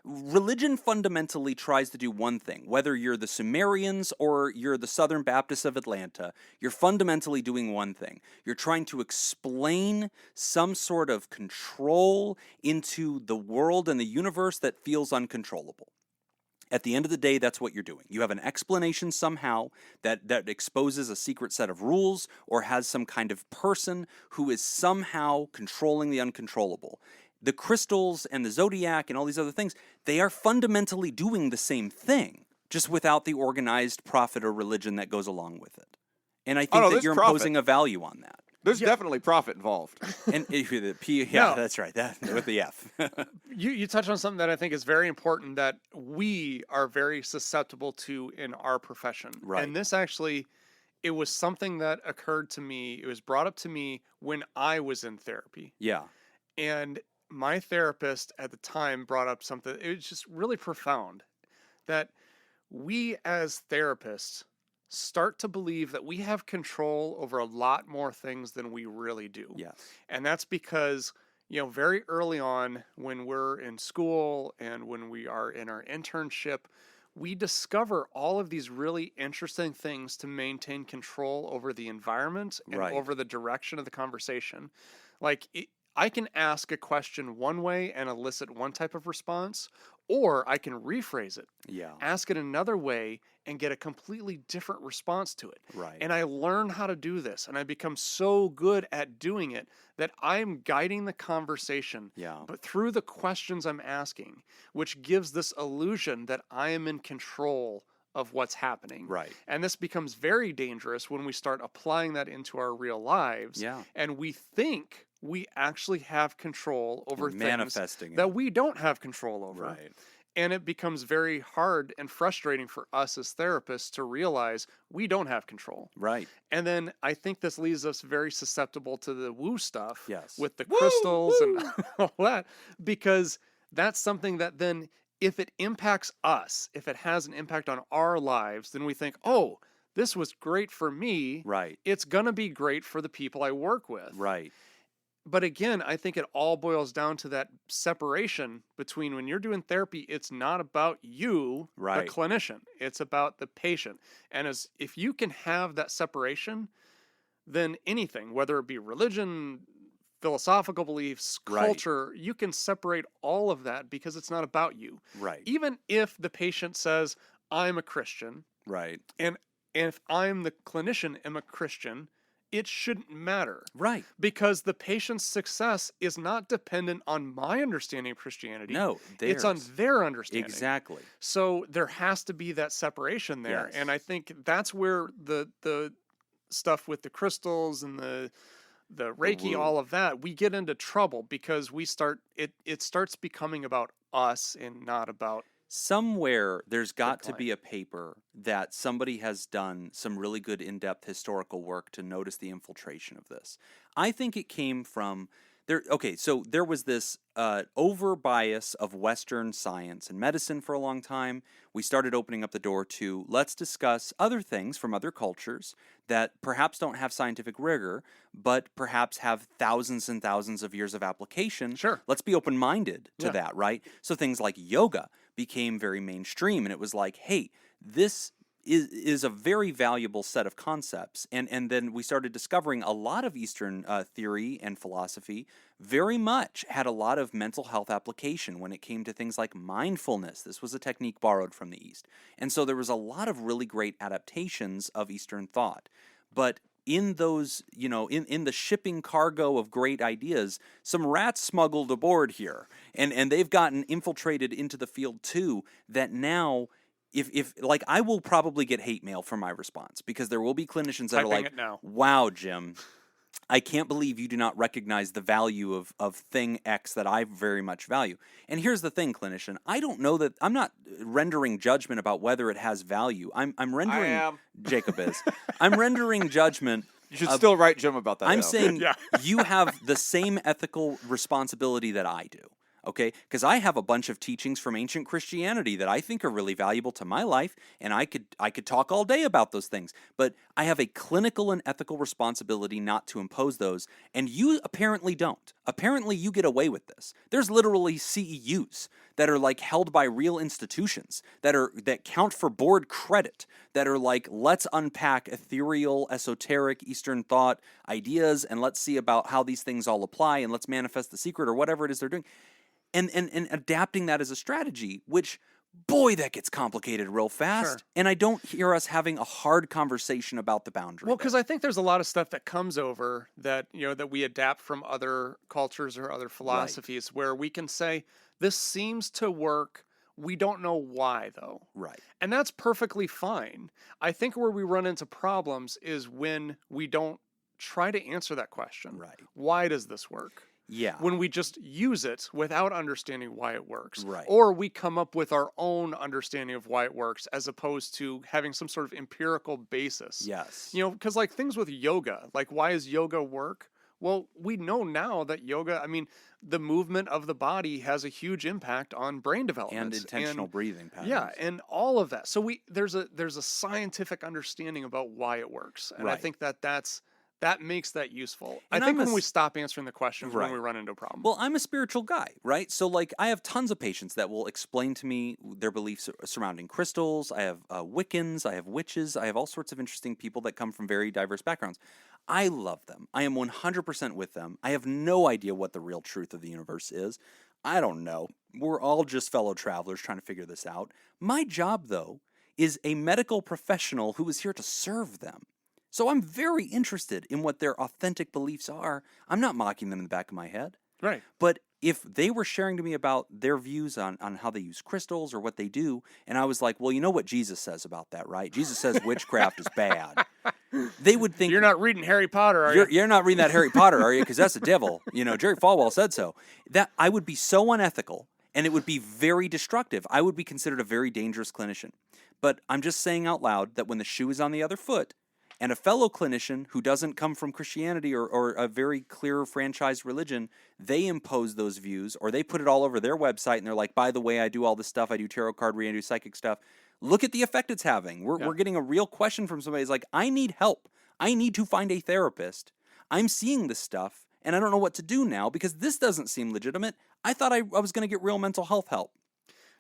Religion fundamentally tries to do one thing. Whether you're the Sumerians or you're the Southern Baptists of Atlanta, you're fundamentally doing one thing. You're trying to explain some sort of control into the world and the universe that feels uncontrollable. At the end of the day, that's what you're doing. You have an explanation somehow that exposes a secret set of rules or has some kind of person who is somehow controlling the uncontrollable. The crystals and the zodiac and all these other things, they are fundamentally doing the same thing, just without the organized profit or religion that goes along with it. And I think that you're imposing a value on that. There's definitely profit involved. And the P, No. that's right. That with the F. You touch on something that I think is very important that we are very susceptible to in our profession. Right. And this actually, it was something that occurred to me. It was brought up to me when I was in therapy. Yeah. And my therapist at the time brought up something, it was just really profound, that we as therapists start to believe that we have control over a lot more things than we really do. Yes. And that's because, very early on when we're in school and when we are in our internship, we discover all of these really interesting things to maintain control over the environment and Right. over the direction of the conversation. Like, I can ask a question one way and elicit one type of response, or I can rephrase it, Yeah. ask it another way, and get a completely different response to it. Right. And I learn how to do this, and I become so good at doing it that I'm guiding the conversation, Yeah. but through the questions I'm asking, which gives this illusion that I am in control of what's happening. Right. And this becomes very dangerous when we start applying that into our real lives. Yeah. And we think we actually have control over And things manifesting it. that we don't have control over. Right. And it becomes very hard and frustrating for us as therapists to realize we don't have control. Right. And then I think this leaves us very susceptible to the woo stuff Yes. with the crystals and all that, because that's something that then, if it impacts us, if it has an impact on our lives, then we think, oh, this was great for me. Right. It's going to be great for the people I work with. Right. But again, I think it all boils down to that separation between when you're doing therapy, it's not about you, Right. the clinician. It's about the patient. And if you can have that separation, then anything, whether it be religion, philosophical beliefs, Right. culture, you can separate all of that because it's not about you. Right. Even if the patient says, I'm a Christian, Right. and if I'm the clinician am a Christian, it shouldn't matter. Right. Because the patient's success is not dependent on my understanding of Christianity. No, it's on theirs. their understanding. Exactly. So there has to be that separation there. Yes. And I think that's where the stuff with the crystals and the Reiki, woo. all of that, we get into trouble because it starts becoming about us and not about. Somewhere there's got to client. be a paper that somebody has done some really good in-depth historical work to notice the infiltration of this. I think it came from there. Okay, so there was this over bias of Western science and medicine for a long time. We started opening up the door to let's discuss other things from other cultures that perhaps don't have scientific rigor, but perhaps have thousands and thousands of years of application. Sure. Let's be open-minded to Yeah. that, right? So things like yoga became very mainstream, and it was like, hey, this is a very valuable set of concepts. And then we started discovering a lot of Eastern theory and philosophy very much had a lot of mental health application when it came to things like mindfulness. This was a technique borrowed from the East. And so there was a lot of really great adaptations of Eastern thought. But in those, in the shipping cargo of great ideas, some rats smuggled aboard here. And they've gotten infiltrated into the field too, that now, if like, I will probably get hate mail for my response, because there will be clinicians that are Typing like, it now. wow, Jim, I can't believe you do not recognize the value of thing X that I very much value. And here's the thing, clinician, I don't know that, I'm not rendering judgment about whether it has value. I'm rendering, I am. Jacob is, I'm rendering judgment. You should still write Jim about that. I'm though. saying Yeah. you have the same ethical responsibility that I do. Okay, because I have a bunch of teachings from ancient Christianity that I think are really valuable to my life, and I could talk all day about those things. But I have a clinical and ethical responsibility not to impose those, and you apparently don't. Apparently, you get away with this. There's literally CEUs that are like held by real institutions that count for board credit, that are like, let's unpack ethereal, esoteric Eastern thought ideas, and let's see about how these things all apply, and let's manifest the secret or whatever it is they're doing. And adapting that as a strategy, which, boy, that gets complicated real fast. Sure. And I don't hear us having a hard conversation about the boundary. Well, because I think there's a lot of stuff that comes over that, that we adapt from other cultures or other philosophies where we can say, this seems to work. We don't know why, though. Right. And that's perfectly fine. I think where we run into problems is when we don't try to answer that question. Right. Why does this work? Yeah. When we just use it without understanding why it works. Right. Or we come up with our own understanding of why it works as opposed to having some sort of empirical basis. Yes. You know, because like things with yoga, like why does yoga work? Well, we know now that yoga, I mean, the movement of the body has a huge impact on brain development. And intentional breathing patterns. Yeah, and all of that. So there's a scientific understanding about why it works. And I Right. think that makes that useful. And I think I'm when we stop answering the questions Right. when we run into a problem. Well, I'm a spiritual guy, right? So, like, I have tons of patients that will explain to me their beliefs surrounding crystals. I have Wiccans, I have witches, I have all sorts of interesting people that come from very diverse backgrounds. I love them. I am 100% with them. I have no idea what the real truth of the universe is. I don't know. We're all just fellow travelers trying to figure this out. My job, though, is a medical professional who is here to serve them. So I'm very interested in what their authentic beliefs are. I'm not mocking them in the back of my head. Right. But if they were sharing to me about their views on how they use crystals or what they do, and I was like, well, you know what Jesus says about that, right? Jesus says witchcraft is bad. They would think... You're not reading Harry Potter, are you? You're not reading that Harry Potter, are you? Because that's the devil. You know, Jerry Falwell said so. That I would be so unethical, and it would be very destructive. I would be considered a very dangerous clinician. But I'm just saying out loud that when the shoe is on the other foot, and a fellow clinician who doesn't come from Christianity or a very clear franchised religion, they impose those views, or they put it all over their website, and they're like, by the way, I do all this stuff. I do tarot card reading, I do psychic stuff. Look at the effect it's having. We're getting a real question from somebody who's like, I need help. I need to find a therapist. I'm seeing this stuff, and I don't know what to do now because this doesn't seem legitimate. I thought I was going to get real mental health help.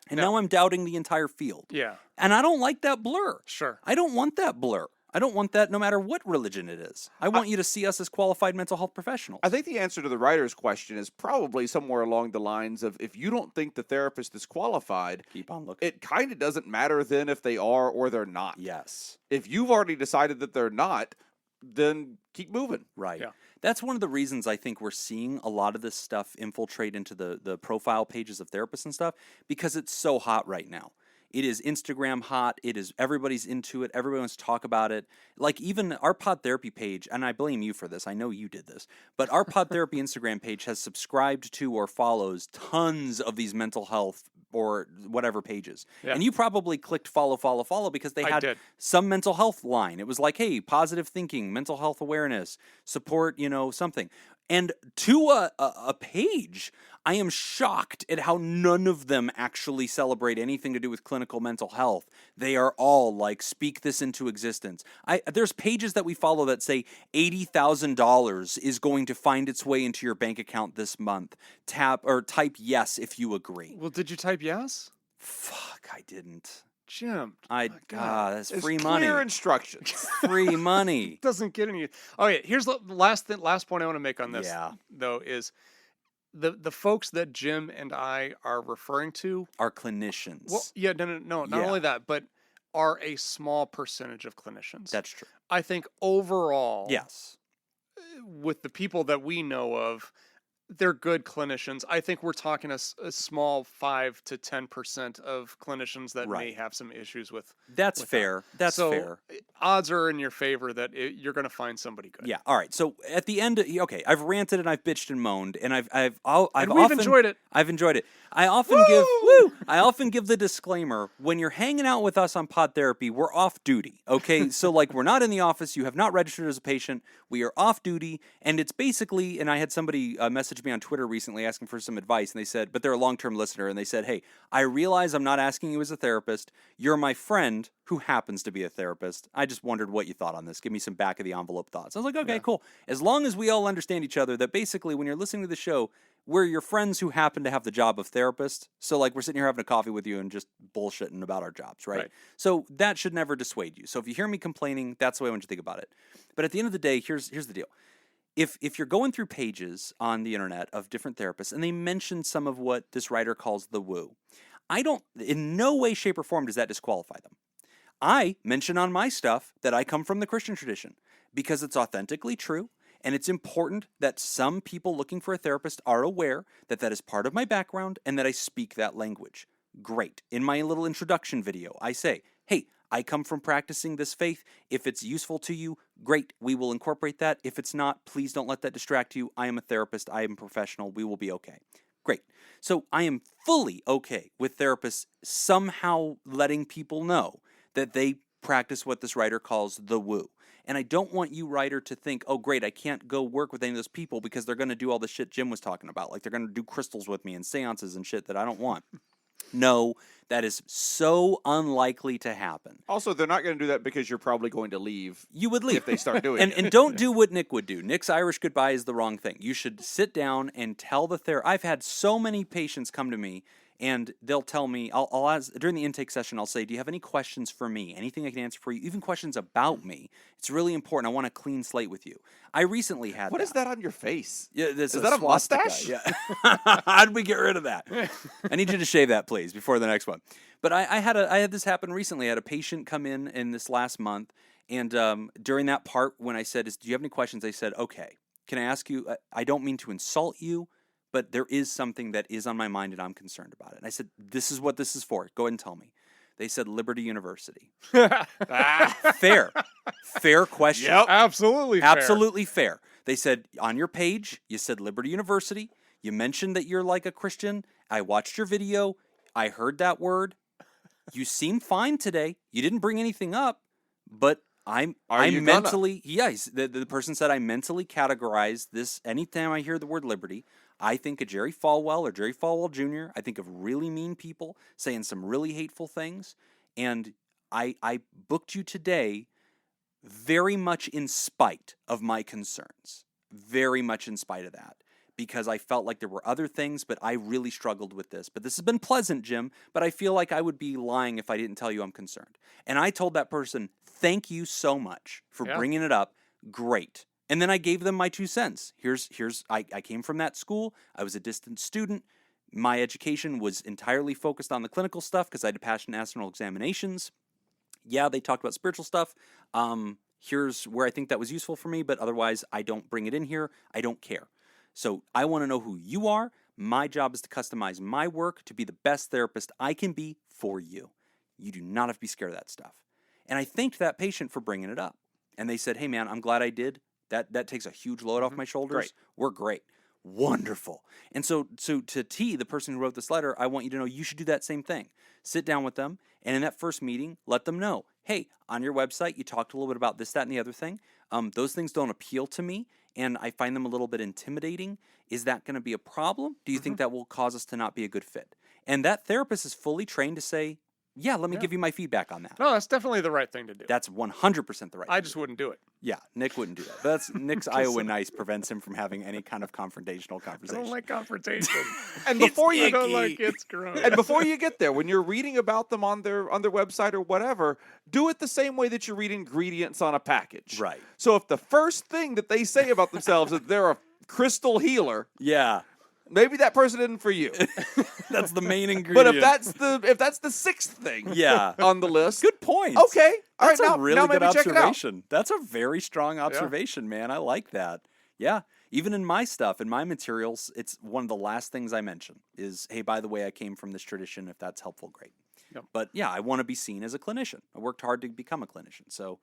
And now I'm doubting the entire field. Yeah. And I don't like that blur. Sure. I don't want that blur. I don't want that no matter what religion it is. I want you to see us as qualified mental health professionals. I think the answer to the writer's question is probably somewhere along the lines of if you don't think the therapist is qualified, keep on looking. It kind of doesn't matter then if they are or they're not. Yes. If you've already decided that they're not, then keep moving. Right. Yeah. That's one of the reasons I think we're seeing a lot of this stuff infiltrate into the profile pages of therapists and stuff, because it's so hot right now. It is Instagram hot. It is, everybody's into it. Everybody wants to talk about it. Like even our Pod Therapy page, and I blame you for this. I know you did this, but our Pod Therapy Instagram page has subscribed to or follows tons of these mental health or whatever pages. Yeah. And you probably clicked follow because they had did. some mental health line. It was like, hey, positive thinking, mental health awareness, support, something. And to a page, I am shocked at how none of them actually celebrate anything to do with clinical mental health. They are all like, speak this into existence. There's pages that we follow that say $80,000 is going to find its way into your bank account this month. Type yes if you agree. Well, did you type yes? Fuck, I didn't. Jim. That's It's free money. clear instructions. Free money. Doesn't get any. Oh yeah, here's the last point I want to make on this. Yeah. Though is the folks that Jim and I are referring to Are clinicians. Well, yeah, no. Not Yeah. only that, but are a small percentage of clinicians. That's true. I think overall, Yes. with the people that we know of, they're good clinicians. I think we're talking a small 5 to 10% of clinicians that may Right. have some issues with. That's with fair. that. That's So, fair. Odds are in your favor that you're going to find somebody good. Yeah. All right. So at the end, okay, I've ranted and I've bitched and moaned, and I've and often we've enjoyed it. I've enjoyed it. I often I often give the disclaimer when you're hanging out with us on Pod Therapy, we're off duty. Okay, so like we're not in the office. You have not registered as a patient. We are off duty, and it's basically. And I had somebody message me on Twitter recently asking for some advice, and they said, but they're a long-term listener, and they said, hey, I realize I'm not asking you as a therapist. You're my friend who happens to be a therapist. I just wondered what you thought on this. Give me some back of the envelope thoughts. I was like, okay, cool. As long as we all understand each other, that basically when you're listening to the show, we're your friends who happen to have the job of therapist. So like we're sitting here having a coffee with you and just bullshitting about our jobs, right? So that should never dissuade you. So if you hear me complaining, that's the way I want you to think about it. But at the end of the day, here's the deal. If you're going through pages on the internet of different therapists and they mention some of what this writer calls the woo, in no way, shape, or form does that disqualify them. I mention on my stuff that I come from the Christian tradition because it's authentically true. And it's important that some people looking for a therapist are aware that that is part of my background and that I speak that language. Great. In my little introduction video, I say, hey, I come from practicing this faith. If it's useful to you, great. We will incorporate that. If it's not, please don't let that distract you. I am a therapist. I am a professional. We will be okay. Great. So I am fully okay with therapists somehow letting people know that they practice what this writer calls the woo. And I don't want you, writer, to think, oh, great, I can't go work with any of those people because they're going to do all the shit Jim was talking about. Like they're going to do crystals with me and seances and shit that I don't want. No, that is so unlikely to happen. Also, they're not going to do that because you're probably going to leave. You would leave if they start doing it. And don't do what Nick would do. Nick's Irish goodbye is the wrong thing. You should sit down and tell the therapist. I've had so many patients come to me, and they'll tell me, I'll ask, during the intake session, I'll say, do you have any questions for me? Anything I can answer for you? Even questions about me. It's really important. I want a clean slate with you. I recently had What is that on your face? Yeah, this is that a swastika. mustache? Yeah. How did we get rid of that? I need you to shave that, please, before the next one. But I had this happen recently. I had a patient come in this last month, and during that part when I said, do you have any questions? They said, okay, can I ask you, I don't mean to insult you, but there is something that is on my mind and I'm concerned about it. And I said, this is what this is for. Go ahead and tell me. They said Liberty University. Fair. Fair question. Yep. Absolutely fair. Absolutely fair. They said, on your page, you said Liberty University. You mentioned that you're like a Christian. I watched your video. I heard that word. You seem fine today. You didn't bring anything up, but I'm mentally, yes, the person said I mentally categorize this. Anytime I hear the word liberty, I think of Jerry Falwell or Jerry Falwell Jr. I think of really mean people saying some really hateful things. And I booked you today very much in spite of my concerns, very much in spite of that, because I felt like there were other things, but I really struggled with this. But this has been pleasant, Jim, but I feel like I would be lying if I didn't tell you I'm concerned. And I told that person, thank you so much for bringing it up. Great. And then I gave them my 2 cents. I came from that school. I was a distant student. My education was entirely focused on the clinical stuff because I had to pass national examinations. Yeah, they talked about spiritual stuff. Here's where I think that was useful for me, but otherwise I don't bring it in here. I don't care. So I want to know who you are. My job is to customize my work to be the best therapist I can be for you. You do not have to be scared of that stuff. And I thanked that patient for bringing it up. And they said, hey, man, I'm glad I did. That takes a huge load off my shoulders. Great. We're great. Wonderful. And so to T, the person who wrote this letter, I want you to know you should do that same thing. Sit down with them, and in that first meeting, let them know, hey, on your website, you talked a little bit about this, that, and the other thing. Those things don't appeal to me, and I find them a little bit intimidating. Is that going to be a problem? Do you think that will cause us to not be a good fit? And that therapist is fully trained to say, yeah, let me give you my feedback on that. No, that's definitely the right thing to do. That's 100% the right thing. I just wouldn't do it. Yeah, Nick wouldn't do that. That's Nick's Iowa nice prevents him from having any kind of confrontational I conversation. don't like confrontation. And before I don't like it's gross. And before you get there, when you're reading about them on their website or whatever, do it the same way that you read ingredients on a package. Right. So if the first thing that they say about themselves is they're a crystal healer, Yeah, maybe that person isn't for you. that's the main ingredient. But if that's the sixth thing yeah, on the list, good point. okay. All That's right, a really now good maybe check it out. observation. That's a very strong observation, man. I like that. Yeah. Even in my stuff, in my materials, it's one of the last things I mention is, hey, by the way, I came from this tradition. If that's helpful, great. Yep. But yeah, I want to be seen as a clinician. I worked hard to become a clinician. So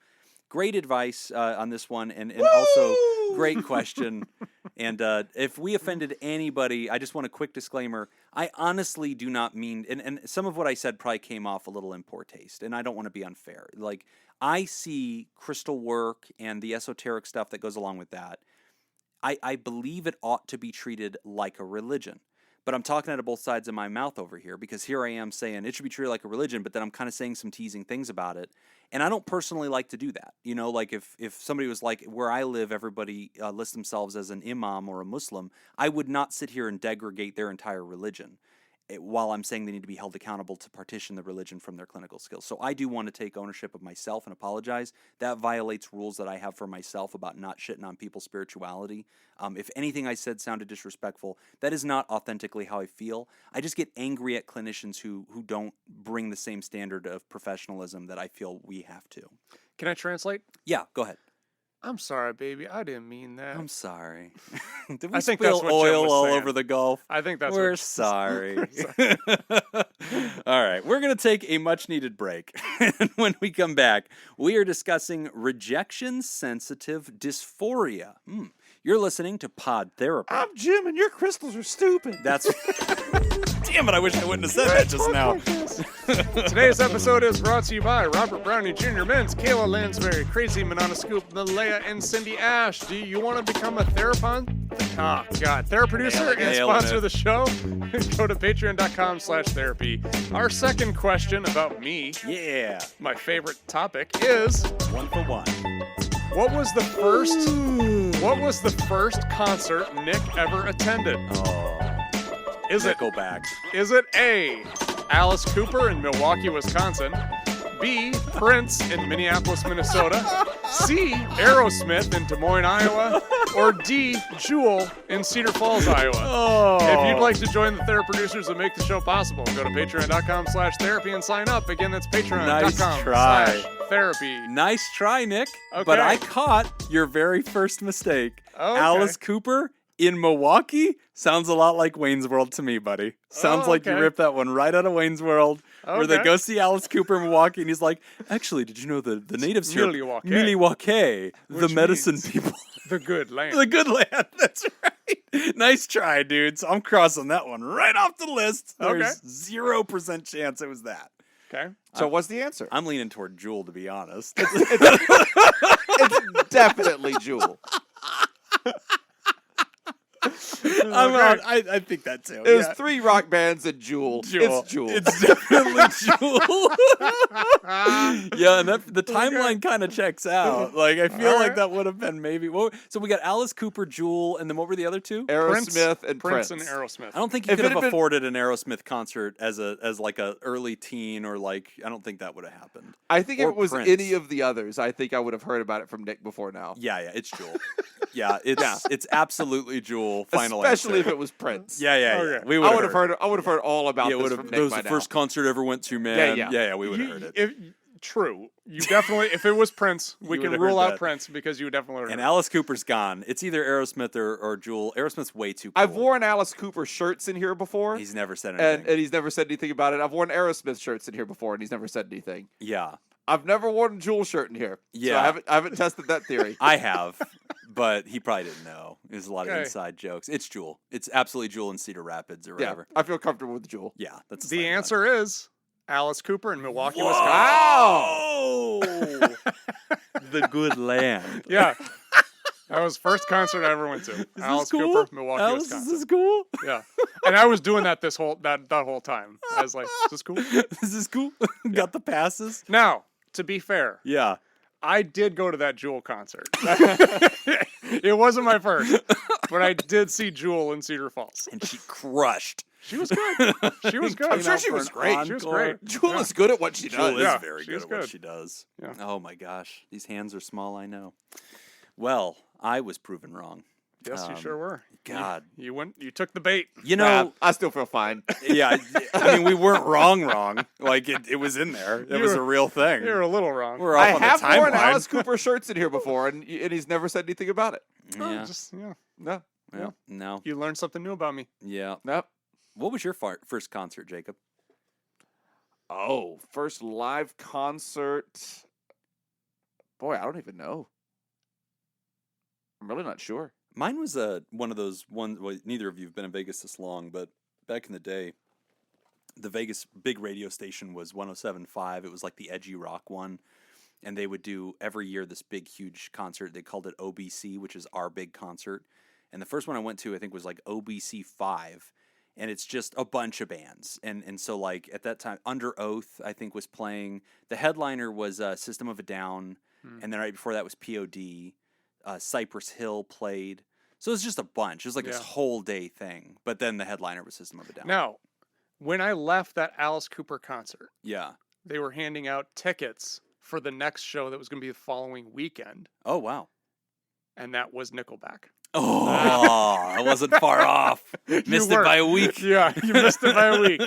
great advice on this one. And also great question. And if we offended anybody, I just want a quick disclaimer. I honestly do not mean, and some of what I said probably came off a little in poor taste, and I don't want to be unfair. Like, I see crystal work and the esoteric stuff that goes along with that. I believe it ought to be treated like a religion. But I'm talking out of both sides of my mouth over here, because here I am saying it should be treated like a religion, but then I'm kind of saying some teasing things about it. And I don't personally like to do that. You know, like if somebody was like, where I live, everybody lists themselves as an imam or a Muslim, I would not sit here and degradate their entire religion while I'm saying they need to be held accountable to partition the religion from their clinical skills. So I do want to take ownership of myself and apologize. That violates rules that I have for myself about not shitting on people's spirituality. If anything I said sounded disrespectful, that is not authentically how I feel. I just get angry at clinicians who don't bring the same standard of professionalism that I feel we have to. Can I translate? Yeah, go ahead. I'm sorry, baby. I didn't mean that. I'm sorry. Did we I think spill that's what Jim oil was all saying. over the Gulf? I think that's We're what sorry. All right, we're going to take a much-needed break. And when we come back, we are discussing rejection-sensitive dysphoria. You're listening to Pod Therapy. I'm Jim, and your crystals are stupid. That's... Damn it, I wish I wouldn't have said that just now. Today's episode is brought to you by Robert Brownie Jr., Mintz, Kayla Lansbury, Crazy Manana Scoop, Malaya, and Cindy Ash. Do you want to become a Theraproducer and sponsor the show? Go to patreon.com/therapy. Our second question about me, my favorite topic, is 1 for 1. What was the first concert Nick ever attended? Is it Nickelback? Is it A, Alice Cooper in Milwaukee, Wisconsin, B, Prince in Minneapolis, Minnesota, C, Aerosmith in Des Moines, Iowa, or D, Jewel in Cedar Falls, Iowa? If you'd like to join the Theraproducers that make the show possible, go to patreon.com/therapy and sign up. Again, that's patreon.com/therapy. Nice try, Nick. Okay. But I caught your very first mistake. Okay. Alice Cooper in Milwaukee sounds a lot like Wayne's World to me, buddy. Sounds like you ripped that one right out of Wayne's World, where they go see Alice Cooper in Milwaukee, and he's like, actually, did you know the natives here? Milwaukee, the medicine people. The good land. The good land, that's right. Nice try, dude. So I'm crossing that one right off the list. There's 0% chance it was that. Okay. So what's the answer? I'm leaning toward Jewel, to be honest. It's definitely Jewel. I think that too. There's 3 rock bands and Jewel. It's Jewel. It's definitely Jewel. Yeah, and the timeline kind of checks out. Like, I feel like that would have been maybe. So we got Alice Cooper, Jewel, and then what were the other 2? Aerosmith and Prince and Aerosmith. I don't think you could have afforded an Aerosmith concert as like a early teen, or like, I don't think that would have happened. I think or if it was Prince. any of the others, I think I would have heard about it from Nick before now. Yeah, it's Jewel. It's absolutely Jewel. Final Especially answer. if it was Prince. Yeah. We I would have heard. I would have heard all about this from Nick That was by the now. first concert I ever went to, man. Yeah. We would have heard it. True. You definitely, if it was Prince, we can rule out Prince because you would definitely heard And it. Alice Cooper's gone. It's either Aerosmith or Jewel. Aerosmith's way too cool. I've worn Alice Cooper shirts in here before. He's never said anything. And he's never said anything about it. I've worn Aerosmith shirts in here before, and he's never said anything. Yeah. I've never worn a Jewel shirt in here. Yeah. So I haven't tested that theory. I have, but he probably didn't know. There's a lot of Okay. inside jokes. It's Jewel. It's absolutely Jewel in Cedar Rapids or whatever. I feel comfortable with Jewel. Yeah, that's The answer is Alice Cooper in Milwaukee, Wisconsin. Wow! The good land. Yeah. That was the first concert I ever went to. Alice cool? Cooper, Milwaukee, Alice, Wisconsin. is this cool? Yeah. And I was doing that that whole time. I was like, is this cool? This is cool. Got the passes. Now, to be fair, Yeah. I did go to that Jewel concert. It wasn't my first, but I did see Jewel in Cedar Falls. And she crushed. She was good. She was good. I'm sure she was great. She was great. Jewel is good at what she Jewel does. is Yeah, very she good was at what good. she does. Yeah. Oh my gosh. These hands are small, I know. Well, I was proven wrong. Yes, you sure were. God. You went. You took the bait. You know, I still feel fine. yeah, I mean, we weren't wrong. Like, it was in there. It was a real thing. You're a little wrong. We're I off on the have worn timeline. Alice Cooper shirts in here before, and he's never said anything about it. Yeah. No. No. You learned something new about me. Yeah. Nope. What was your first concert, Jacob? Oh, first live concert. Boy, I don't even know. I'm really not sure. Mine was one of those ones. Well, neither of you have been in Vegas this long, but back in the day, the Vegas big radio station was 107.5. It was like the edgy rock one, and they would do every year this big, huge concert. They called it OBC, which is our big concert. And the first one I went to, I think, was like OBC 5, and it's just a bunch of bands. And so, like, at that time, Under Oath, I think, was playing. The headliner was System of a Down, and then right before that was POD. Cypress Hill played. So it was just a bunch. It was like this whole day thing. But then the headliner was System of a Down. Now, when I left that Alice Cooper concert, Yeah. they were handing out tickets for the next show that was going to be the following weekend, Oh, wow. and that was Nickelback. Oh, I wasn't far off. Missed it by a week. Yeah, you missed it by a week.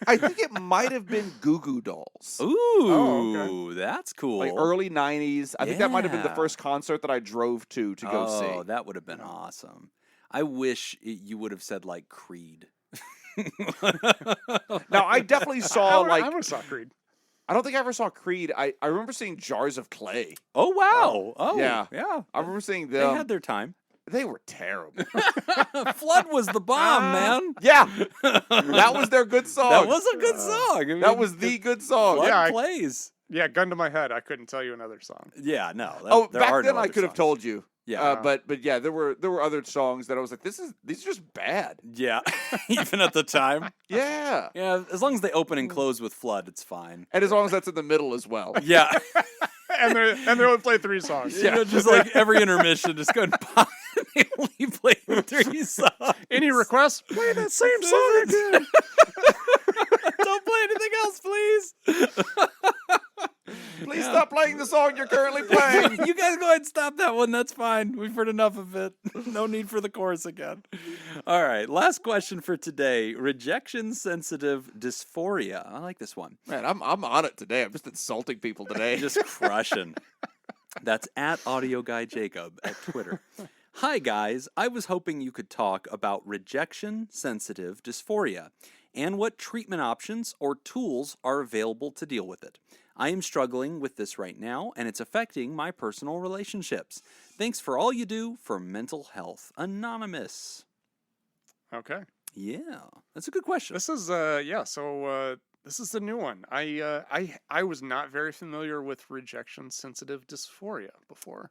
I think it might have been Goo Goo Dolls. Ooh, Oh, that's cool. Like early 90s. I think that might have been the Yeah. first concert that I drove to go see. Oh, that would have been awesome. I wish you would have said like Creed. Now, I definitely saw I like... almost saw Creed. I don't think I ever saw Creed. I remember seeing Jars of Clay. Oh wow! Oh Yeah. yeah. I remember seeing They them. had their time. They were terrible. Flood was the bomb, man. Yeah. That was their good song. That was a good song. I mean, That was the good song. Flood Yeah, plays. Yeah, gun to my head, I couldn't tell you another song. Yeah, no. Oh, there back are then no I other could have songs. told you. Yeah. But yeah, there were other songs that I was like, these are just bad. Yeah, even at the time. Yeah. Yeah, as long as they open and close with Flood, it's fine. And as long as that's in the middle as well. Yeah. And they only play 3 songs. You know, just like every intermission, just go and pop and they play 3 songs. Any requests? Play that same song again. Don't play anything else, please. Please stop playing the song you're currently playing. You guys go ahead and stop that one. That's fine. We've heard enough of it. No need for the chorus again. All right. Last question for today. Rejection sensitive dysphoria. I like this one. Man, I'm on it today. I'm just insulting people today. Just crushing. That's at Audio Guy Jacob at Twitter. Hi, guys. I was hoping you could talk about rejection sensitive dysphoria and what treatment options or tools are available to deal with it. I am struggling with this right now, and it's affecting my personal relationships. Thanks for all you do for mental health. Anonymous. Okay. Yeah, that's a good question. This is so this is the new one. I was not very familiar with rejection sensitive dysphoria before.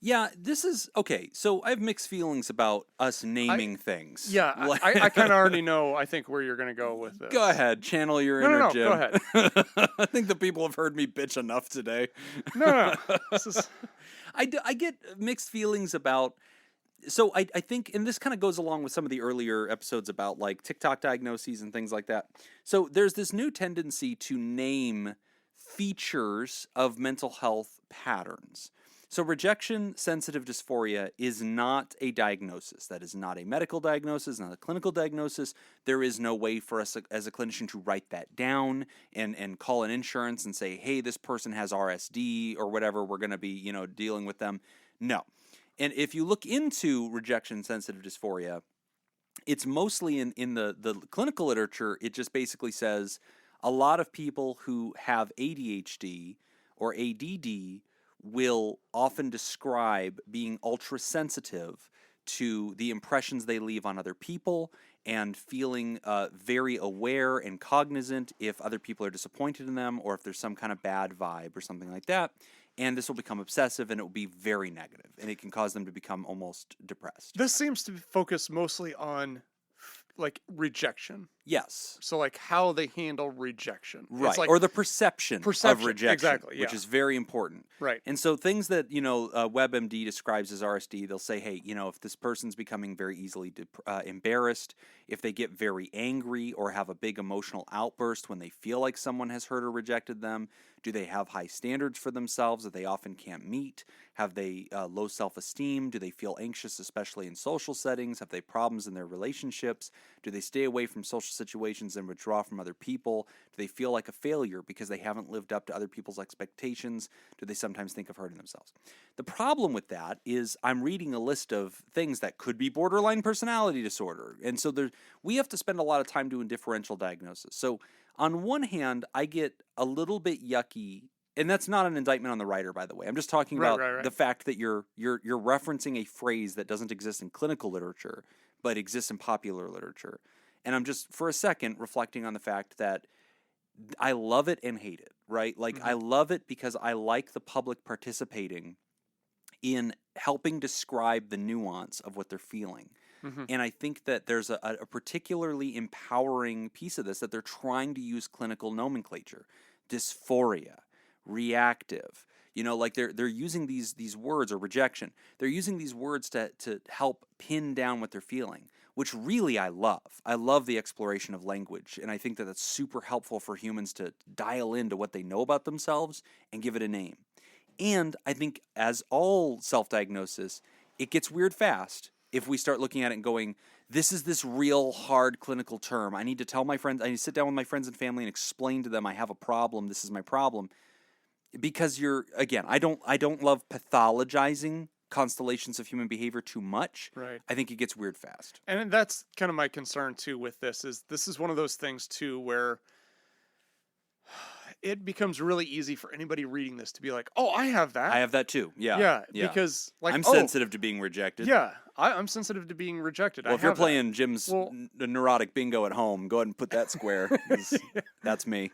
Yeah, this is okay. So I have mixed feelings about us naming things. Yeah, I kind of already know, I think, where you're going to go with this. Go ahead, channel your No, inner no, Jim. go ahead. I think the people have heard me bitch enough today. No. This is I get mixed feelings about. So I think, and this kind of goes along with some of the earlier episodes about like TikTok diagnoses and things like that. So there's this new tendency to name features of mental health patterns. So rejection-sensitive dysphoria is not a diagnosis. That is not a medical diagnosis, not a clinical diagnosis. There is no way for us as a clinician to write that down and call an insurance and say, hey, this person has RSD or whatever, we're going to be, dealing with them. No. And if you look into rejection-sensitive dysphoria, it's mostly in the clinical literature, it just basically says a lot of people who have ADHD or ADD will often describe being ultra sensitive to the impressions they leave on other people and feeling very aware and cognizant if other people are disappointed in them or if there's some kind of bad vibe or something like that. And this will become obsessive and it will be very negative and it can cause them to become almost depressed. this seems to focus mostly on like rejection. Yes. So like how they handle rejection. Right. It's like, or the perception of rejection. exactly, Which yeah. is very important. right. And so things that, WebMD describes as RSD, they'll say, hey, if this person's becoming very easily embarrassed, if they get very angry or have a big emotional outburst when they feel like someone has hurt or rejected them, do they have high standards for themselves that they often can't meet? Have they low self-esteem? Do they feel anxious, especially in social settings? Have they problems in their relationships? Do they stay away from social situations and withdraw from other people? Do they feel like a failure because they haven't lived up to other people's expectations? Do they sometimes think of hurting themselves? The problem with that is I'm reading a list of things that could be borderline personality disorder. And so we have to spend a lot of time doing differential diagnosis. So on one hand, I get a little bit yucky. And that's not an indictment on the writer, by the way. I'm just talking about the fact that you're referencing a phrase that doesn't exist in clinical literature, but exists in popular literature. And I'm just, for a second, reflecting on the fact that I love it and hate it, right? Like, I love it because I like the public participating in helping describe the nuance of what they're feeling. And I think that there's a particularly empowering piece of this that they're trying to use clinical nomenclature. Dysphoria. Reactive, like they're using these words, or rejection. They're using these words to help pin down what they're feeling, which really I love. I love the exploration of language, and I think that that's super helpful for humans to dial into what they know about themselves and give it a name. And I think, as all self-diagnosis, it gets weird fast if we start looking at it and going, this is this real hard clinical term. I need to tell my friends, I need to sit down with my friends and family and explain to them I have a problem. This is my problem. Because I don't love pathologizing constellations of human behavior too much. Right. I think it gets weird fast. And that's kind of my concern too with this is one of those things too where it becomes really easy for anybody reading this to be like, oh, I have that. I have that too. Yeah. Yeah. Because like, I'm sensitive to being rejected. Yeah. I'm sensitive to being rejected. Well, if you're playing Jim's neurotic bingo at home, go ahead and put that square. That's me.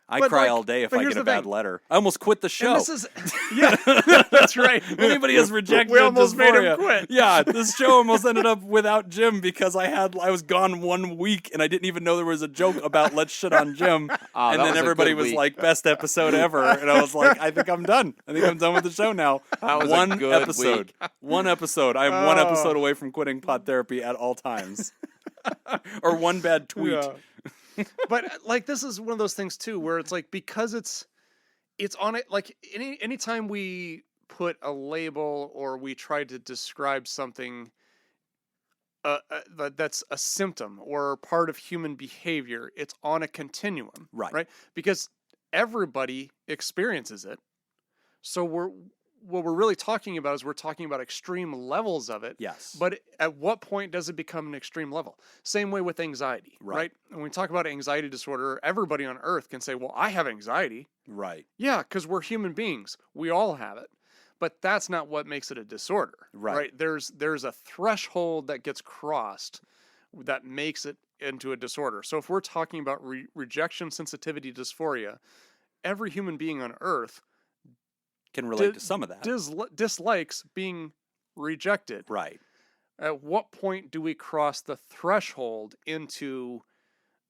I cry all day if I get a bad letter. I almost quit the show. And this is, yeah, that's right. Anybody has rejected we almost made him dysphoria. quit. Yeah, this show almost ended up without Jim because I was gone 1 week and I didn't even know there was a joke about let's shit on Jim. And then everybody was like, best episode ever. And I was like, I think I'm done. I think I'm done with the show now. That was one a good episode. week. One episode. I am 1 episode away from quitting Pod Therapy at all times. Or one bad tweet. Yeah. But like this is one of those things too where it's like because it's on it like anytime we put a label or we try to describe something that's a symptom or part of human behavior, it's on a continuum, right? Because everybody experiences it. So what we're really talking about is we're talking about extreme levels of it. Yes. But at what point does it become an extreme level? Same way with anxiety, right? When we talk about anxiety disorder, everybody on earth can say, well, I have anxiety. Right. Yeah, because we're human beings. We all have it. But that's not what makes it a disorder, right? There's a threshold that gets crossed that makes it into a disorder. So if we're talking about rejection, sensitivity, dysphoria, every human being on earth can relate to some of that. Dislikes being rejected. Right. At what point do we cross the threshold into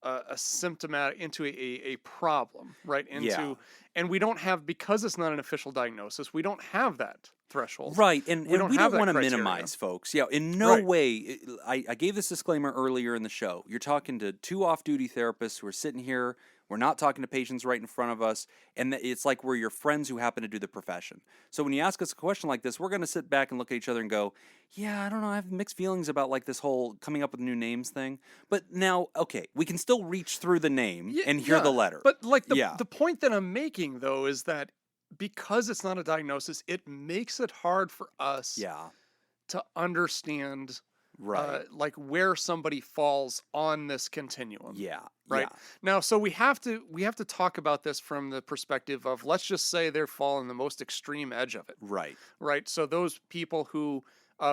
a symptomatic, into a problem, right? And we don't have, because it's not an official diagnosis, we don't have that threshold. Right, and we don't want to minimize folks. Yeah, in no way. I gave this disclaimer earlier in the show. You're talking to 2 off-duty therapists who are sitting here. We're not talking to patients right in front of us, and it's like we're your friends who happen to do the profession. So when you ask us a question like this, we're going to sit back and look at each other and go, yeah, I don't know, I have mixed feelings about like this whole coming up with new names thing. But now, okay, we can still reach through the name and hear the letter. But like the point that I'm making, though, is that because it's not a diagnosis, it makes it hard for us to understand like where somebody falls on this continuum. Right. Now, so we have to talk about this from the perspective of, let's just say they're falling the most extreme edge of it. Right. So those people who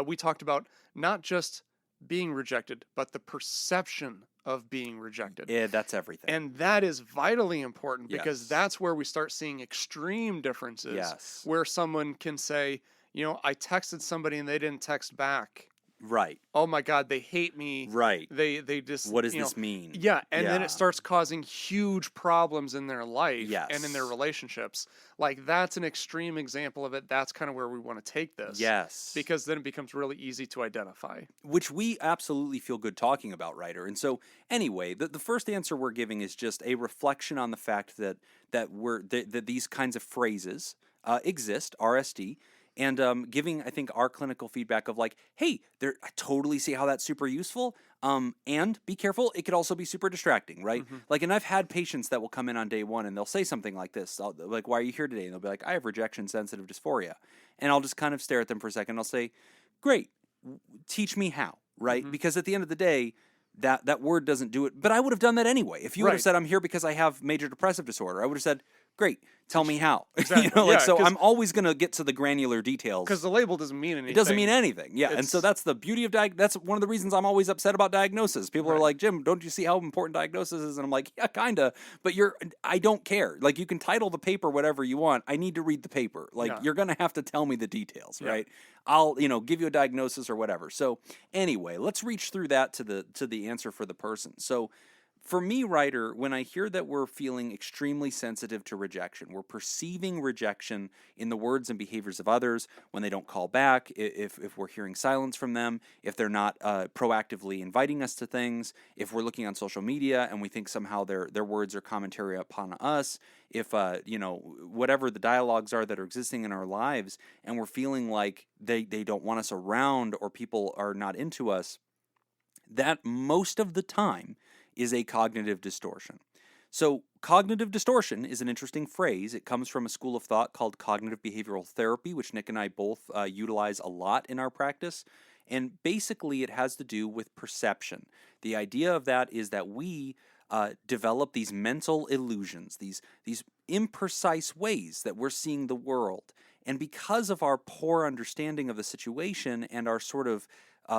we talked about not just being rejected, but the perception of being rejected. Yeah, that's everything. And that is vitally important because that's where we start seeing extreme differences where someone can say, you know, I texted somebody and they didn't text back. Right. Oh my God, they hate me. Right. They just. What does this mean? Yeah, and then it starts causing huge problems in their life and in their Yes. relationships. Like that's an extreme example of it. That's kind of where we want to take this. Yes. Because then it becomes really easy to identify. Which we absolutely feel good talking about, Ryder. And so, anyway, the first answer we're giving is just a reflection on the fact that these kinds of phrases exist, RSD. And giving, I think, our clinical feedback of like, hey, I totally see how that's super useful. And be careful, it could also be super distracting, right? Mm-hmm. Like, and I've had patients that will come in on day one and they'll say something like this, like, why are you here today? And they'll be like, I have rejection sensitive dysphoria. And I'll just kind of stare at them for a second. I'll say, great, teach me how, right? Mm-hmm. Because at the end of the day, that word doesn't do it. But I would have done that anyway. If you would have said, I'm here because I have major depressive disorder, I would have said, great, tell me how. Exactly. You know, like, so I'm always going to get to the granular details. Because the label doesn't mean anything. It doesn't mean anything. Yeah. And so that's the beauty of that's one of the reasons I'm always upset about diagnosis. People are like, Jim, don't you see how important diagnosis is? And I'm like, yeah, kind of. But I don't care. Like, you can title the paper whatever you want. I need to read the paper. Like, you're going to have to tell me the details, right? I'll, give you a diagnosis or whatever. So anyway, let's reach through that to the answer for the person. So For me, Ryder, when I hear that we're feeling extremely sensitive to rejection, we're perceiving rejection in the words and behaviors of others when they don't call back, if we're hearing silence from them, if they're not proactively inviting us to things, if we're looking on social media and we think somehow their words are commentary upon us, if whatever the dialogues are that are existing in our lives, and we're feeling like they don't want us around or people are not into us, that most of the time is a cognitive distortion. So cognitive distortion is an interesting phrase. It comes from a school of thought called cognitive behavioral therapy, which Nick and I both utilize a lot in our practice. And basically it has to do with perception. The idea of that is that we develop these mental illusions, these imprecise ways that we're seeing the world. And because of our poor understanding of the situation and our sort of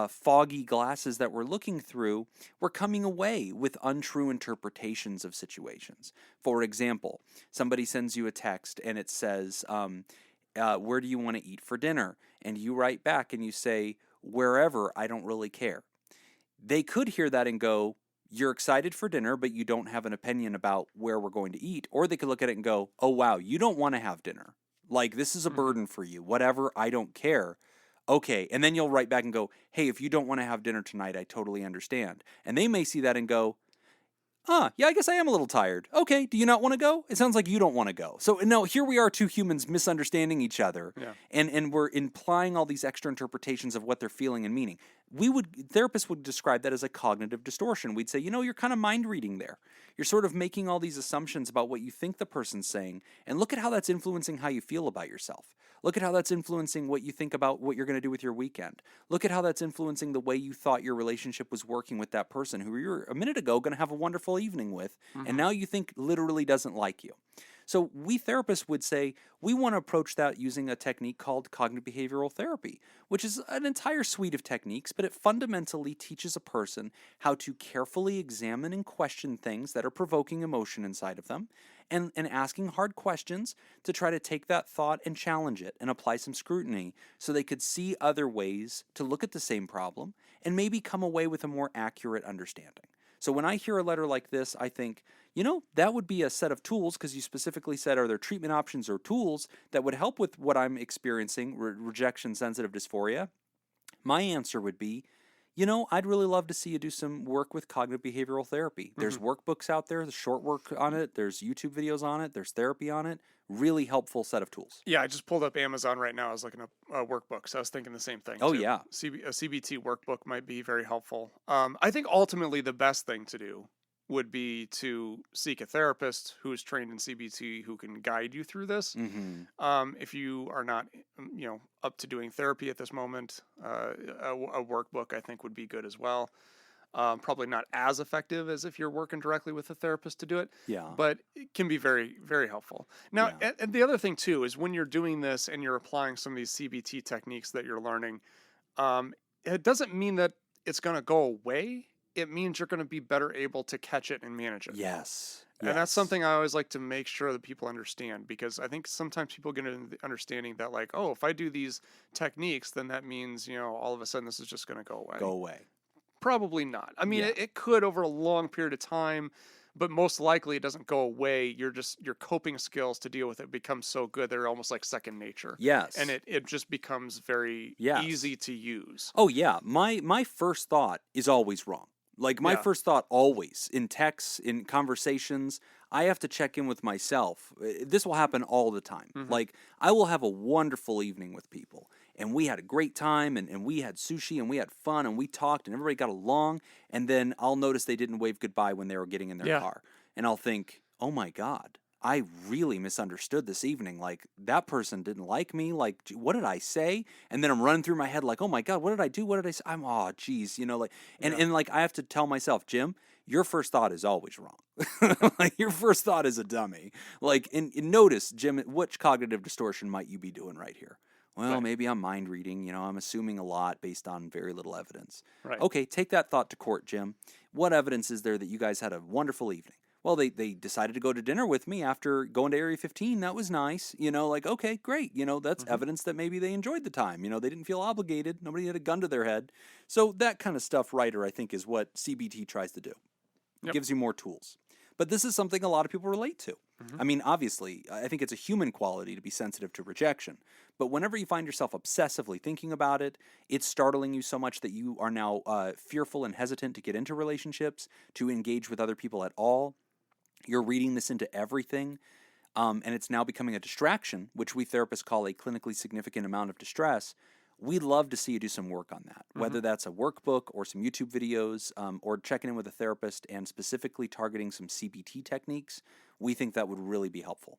foggy glasses that we're looking through, we're coming away with untrue interpretations of situations. For example, somebody sends you a text and it says, where do you want to eat for dinner? And you write back and you say, wherever, I don't really care. They could hear that and go, you're excited for dinner, but you don't have an opinion about where we're going to eat. Or they could look at it and go, oh, wow, you don't want to have dinner. Like, this is a burden for you. Whatever, I don't care. Okay, and then you'll write back and go, hey, if you don't want to have dinner tonight, I totally understand. And they may see that and go, yeah, I guess I am a little tired. Okay, do you not want to go? It sounds like you don't want to go. So no, here we are, two humans misunderstanding each other, and we're implying all these extra interpretations of what they're feeling and meaning. Therapists would describe that as a cognitive distortion. We'd say, you're kind of mind reading there. You're sort of making all these assumptions about what you think the person's saying, and look at how that's influencing how you feel about yourself. Look at how that's influencing what you think about what you're going to do with your weekend. Look at how that's influencing the way you thought your relationship was working with that person who you were a minute ago going to have a wonderful evening with, and now you think literally doesn't like you. So we therapists would say we want to approach that using a technique called cognitive behavioral therapy, which is an entire suite of techniques, but it fundamentally teaches a person how to carefully examine and question things that are provoking emotion inside of them, and asking hard questions to try to take that thought and challenge it and apply some scrutiny so they could see other ways to look at the same problem and maybe come away with a more accurate understanding. So when I hear a letter like this, I think, that would be a set of tools, because you specifically said, are there treatment options or tools that would help with what I'm experiencing, rejection-sensitive dysphoria? My answer would be, I'd really love to see you do some work with cognitive behavioral therapy. There's workbooks out there, there's short work on it, there's YouTube videos on it, there's therapy on it. Really helpful set of tools. Yeah, I just pulled up Amazon right now. I was looking up workbooks. So I was thinking the same thing. Oh, too. yeah. A CBT workbook might be very helpful. I think ultimately the best thing to do would be to seek a therapist who is trained in CBT who can guide you through this. If you are not, up to doing therapy at this moment, a workbook I think would be good as well. Probably not as effective as if you're working directly with a therapist to do it. Yeah. But it can be very, very helpful. Now, and the other thing too is when you're doing this and you're applying some of these CBT techniques that you're learning, it doesn't mean that it's going to go away. It means you're going to be better able to catch it and manage it. Yes. And that's something I always like to make sure that people understand, because I think sometimes people get into the understanding that like, oh, if I do these techniques, then that means, all of a sudden this is just going to go away. Probably not. I mean, it could over a long period of time, but most likely it doesn't go away. Your coping skills to deal with it become so good they're almost like second nature. Yes. And it just becomes very easy to use. Oh yeah. My first thought is always wrong. Like my first thought always, in texts, in conversations, I have to check in with myself. This will happen all the time. Like I will have a wonderful evening with people, and we had a great time, and we had sushi, and we had fun, and we talked, and everybody got along, and then I'll notice they didn't wave goodbye when they were getting in their car. And I'll think, oh my God, I really misunderstood this evening. Like, that person didn't like me. Like, what did I say? And then I'm running through my head like, oh my God, what did I do? What did I say? Oh, geez, like, and like, I have to tell myself, Jim, your first thought is always wrong. Like, your first thought is a dummy. Like, and notice, Jim, which cognitive distortion might you be doing right here? Well, maybe I'm mind reading, I'm assuming a lot based on very little evidence. Right. Okay, take that thought to court, Jim. What evidence is there that you guys had a wonderful evening? Well, they decided to go to dinner with me after going to Area 15. That was nice. Like, okay, great. That's evidence that maybe they enjoyed the time. They didn't feel obligated. Nobody had a gun to their head. So that kind of stuff, Ryder, I think, is what CBT tries to do. It gives you more tools. But this is something a lot of people relate to. I mean, obviously, I think it's a human quality to be sensitive to rejection. But whenever you find yourself obsessively thinking about it, it's startling you so much that you are now fearful and hesitant to get into relationships, to engage with other people at all. You're reading this into everything. And it's now becoming a distraction, which we therapists call a clinically significant amount of distress. We'd love to see you do some work on that, whether that's a workbook or some YouTube videos or checking in with a therapist and specifically targeting some CBT techniques. We think that would really be helpful.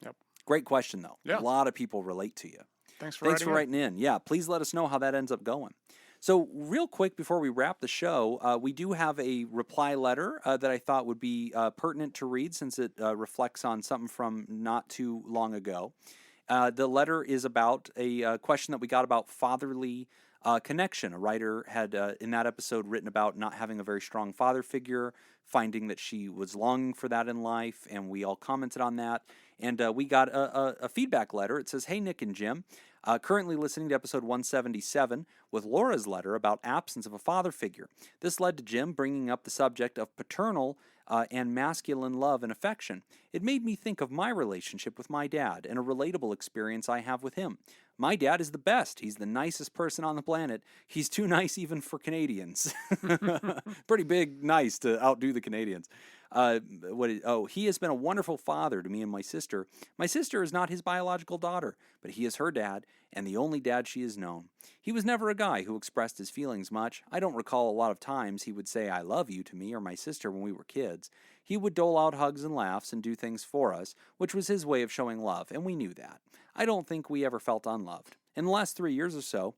Yep. Great question, though. Yeah. A lot of people relate to you. Thanks for writing in. Yeah, please let us know how that ends up going. So real quick before we wrap the show, we do have a reply letter that I thought would be pertinent to read since it reflects on something from not too long ago. The letter is about a question that we got about fatherly connection. A writer had, in that episode, written about not having a very strong father figure, finding that she was longing for that in life, and we all commented on that. And we got a feedback letter. It says, "Hey, Nick and Jim, currently listening to episode 177 with Laura's letter about absence of a father figure. This led to Jim bringing up the subject of paternal and masculine love and affection. It made me think of my relationship with my dad and a relatable experience I have with him. My dad is the best. He's the nicest person on the planet. He's too nice even for Canadians." Pretty big nice to outdo the Canadians. He has been a wonderful father to me and my sister. My sister is not his biological daughter, but he is her dad and the only dad she has known. He was never a guy who expressed his feelings much. I don't recall a lot of times he would say "I love you" to me or my sister when we were kids. He would dole out hugs and laughs and do things for us, which was his way of showing love, and we knew that. I don't think we ever felt unloved. In the last 3 years or so,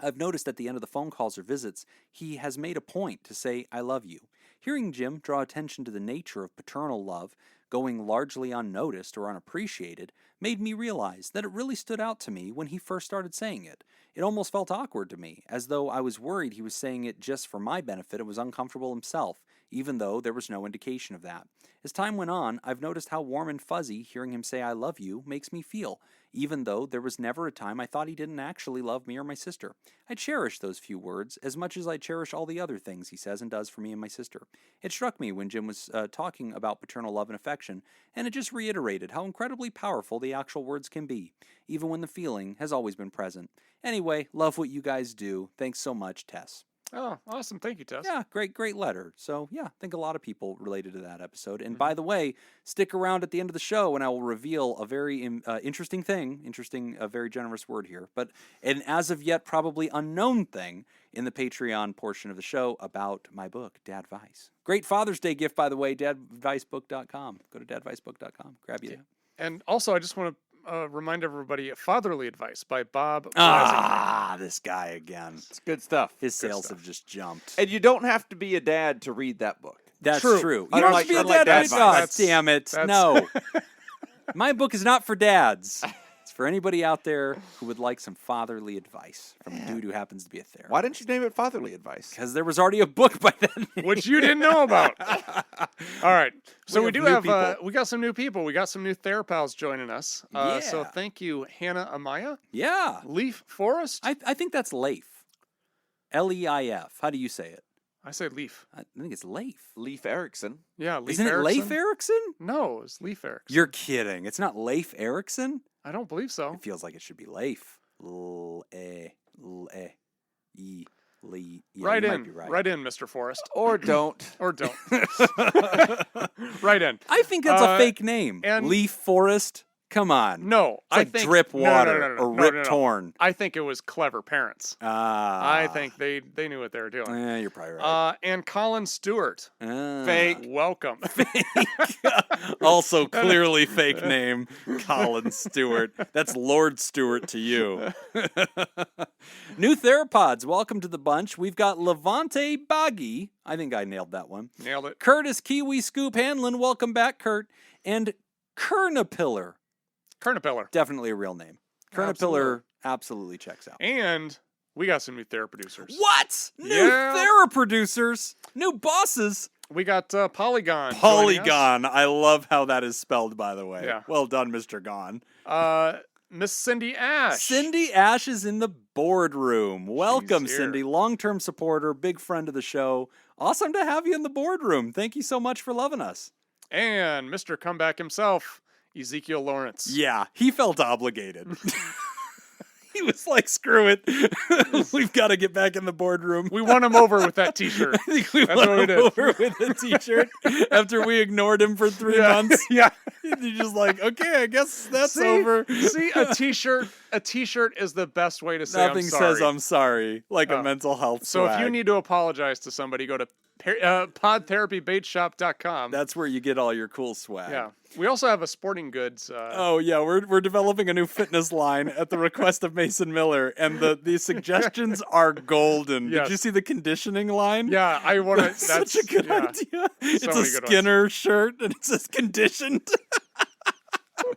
I've noticed at the end of the phone calls or visits, he has made a point to say "I love you." Hearing Jim draw attention to the nature of paternal love going largely unnoticed or unappreciated made me realize that it really stood out to me when he first started saying it. It almost felt awkward to me, as though I was worried he was saying it just for my benefit and was uncomfortable himself, even though there was no indication of that. As time went on, I've noticed how warm and fuzzy hearing him say "I love you" makes me feel, even though there was never a time I thought he didn't actually love me or my sister. I cherish those few words as much as I cherish all the other things he says and does for me and my sister. It struck me when Jim was talking about paternal love and affection, and it just reiterated how incredibly powerful the actual words can be, even when the feeling has always been present. Anyway, love what you guys do. Thanks so much, Tess. Oh, awesome. Thank you, Tess. Yeah, great letter. So, yeah, I think a lot of people related to that episode. And by the way, stick around at the end of the show and I will reveal a very interesting thing. A very generous word here. But an as of yet probably unknown thing in the Patreon portion of the show about my book, Dad Vice. Great Father's Day gift, by the way, dadvicebook.com. Go to dadvicebook.com. Grab you. And also, I just want to remind everybody, Fatherly Advice by Bob. This guy again. It's good stuff. His sales have just jumped. And you don't have to be a dad to read that book. That's True. true. I You don't don't have like- to be I a like dad. dad to read- God advice. damn it. That's- No. My book is not for dads. It's for anybody out there who would like some fatherly advice from a dude who happens to be a therapist. Why didn't you name it Fatherly Advice? Because there was already a book by then. Which you didn't know about. All right. So We we have do new have, people. we got some new people. We got some new therapals joining us. So Yeah. thank you, Hannah Amaya, Yeah. Leaf Forest. I think that's Leif. Leif. How do you say it? I say Leaf. I think it's Leif. Leif Erikson. Yeah, Leaf Isn't it Erikson. Leif Erikson? No, it's Leaf Erikson. You're kidding. It's not Leif Erikson? I don't believe so. It feels like it should be Leif. Yeah, Right you in. might be right. Right in, Mr. Forest. Or don't. Or don't. Right in. I think that's a fake name. and- Leaf Forest. Come on. No, It's like Drip Water or Rip Torn. I think it was clever parents. I think they knew what they were doing. You're probably right. And Colin Stewart. Fake. Welcome. Also clearly fake name, Colin Stewart. That's Lord Stewart to you. New Theropods, welcome to the bunch. We've got Levante Baggy. I think I nailed that one. Nailed it. Curtis Kiwi Scoop Hanlon, welcome back, Kurt. And Kernapillar. Kernapiller. Definitely a real name. Kernapillar absolutely checks out. And we got some new producers. What? New Yeah. Theraproducers? New bosses? We got Polygon. joining us. Polygon. I love how that is spelled, by the way. Yeah. Well done, Mr. Gone. Miss Cindy Ash. Cindy Ash is in the boardroom. Welcome, here. Cindy. Long-term supporter, big friend of the show. Awesome to have you in the boardroom. Thank you so much for loving us. And Mr. Comeback himself, Ezekiel Lawrence. Yeah, he felt obligated. He was like, screw it. We've got to get back in the boardroom. We won him over with that t-shirt. I think we That's won what we him did. over with a t-shirt after we ignored him for 3 months. Yeah. You're just like, okay, I guess that's See? over. See, a t-shirt is the best way to say Nothing I'm sorry. says I'm sorry, like a mental health So if you swag. need to apologize to somebody, go to podtherapybaitshop.com. That's where you get all your cool swag. Yeah. We also have a sporting goods. Oh yeah, we're developing a new fitness line at the request of Mason Miller, and the suggestions are golden. Yes. Did you see the conditioning line? Yeah, I want to. That's such a good idea. It's a many good ones. Skinner shirt, and it says conditioned.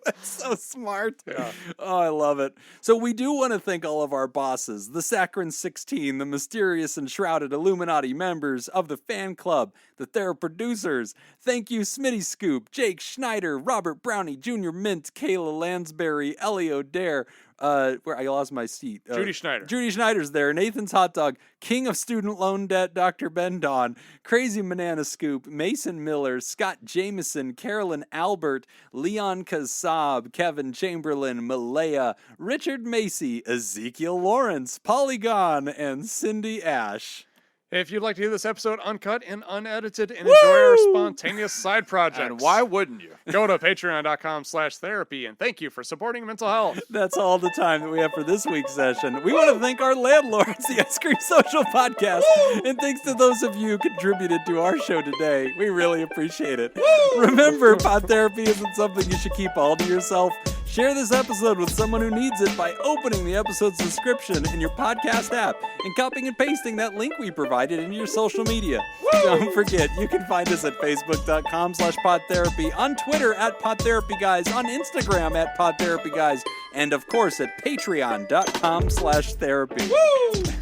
That's so smart. Yeah. Oh, I love it. So we do want to thank all of our bosses, the Saccharin 16, the mysterious and shrouded Illuminati members of the fan club, the Thera producers. Thank you, Smitty Scoop, Jake Schneider, Robert Brownie, Junior Mint, Kayla Lansbury, Ellie O'Dare, where I lost my seat. Judy Schneider. Judy Schneider's there. Nathan's Hot Dog. King of Student Loan Debt, Dr. Ben Don. Crazy Banana Scoop. Mason Miller. Scott Jameson. Carolyn Albert. Leon Kassab. Kevin Chamberlain. Malaya. Richard Macy. Ezekiel Lawrence. Polygon. And Cindy Ash. If you'd like to hear this episode uncut and unedited and enjoy our spontaneous side projects, And why wouldn't you? go to patreon.com/therapy, and thank you for supporting mental health. That's all the time that we have for this week's session. We want to thank our landlords, the Ice Cream Social Podcast, and thanks to those of you who contributed to our show today. We really appreciate it. Remember, pod therapy isn't something you should keep all to yourself. Share this episode with someone who needs it by opening the episode's description in your podcast app and copying and pasting that link we provided into your social media. Don't forget, you can find us at facebook.com/podtherapy, on Twitter at PodTherapyGuys, on Instagram at PodTherapyGuys, and of course at patreon.com/therapy.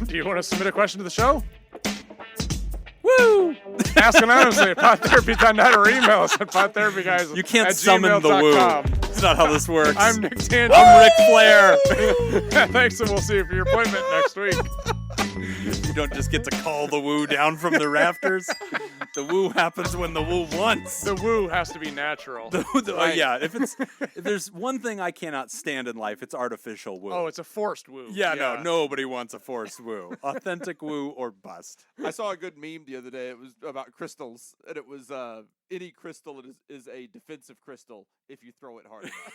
Do you want to submit a question to the show? Woo! Ask anonymously at podtherapy.net or email us at podtherapyguys. You can't at summon the woo. gmail.com. That's not how this works. I'm Nick Tangent. I'm Ric Flair. Thanks, and we'll see you for your appointment next week. You don't just get to call the woo down from the rafters. The woo happens when the woo wants. The woo has to be natural. Yeah, if there's one thing I cannot stand in life, it's artificial woo. Oh, it's a forced woo. No, nobody wants a forced woo. Authentic woo or bust. I saw a good meme the other day. It was about crystals, and it was any crystal is a defensive crystal if you throw it hard enough.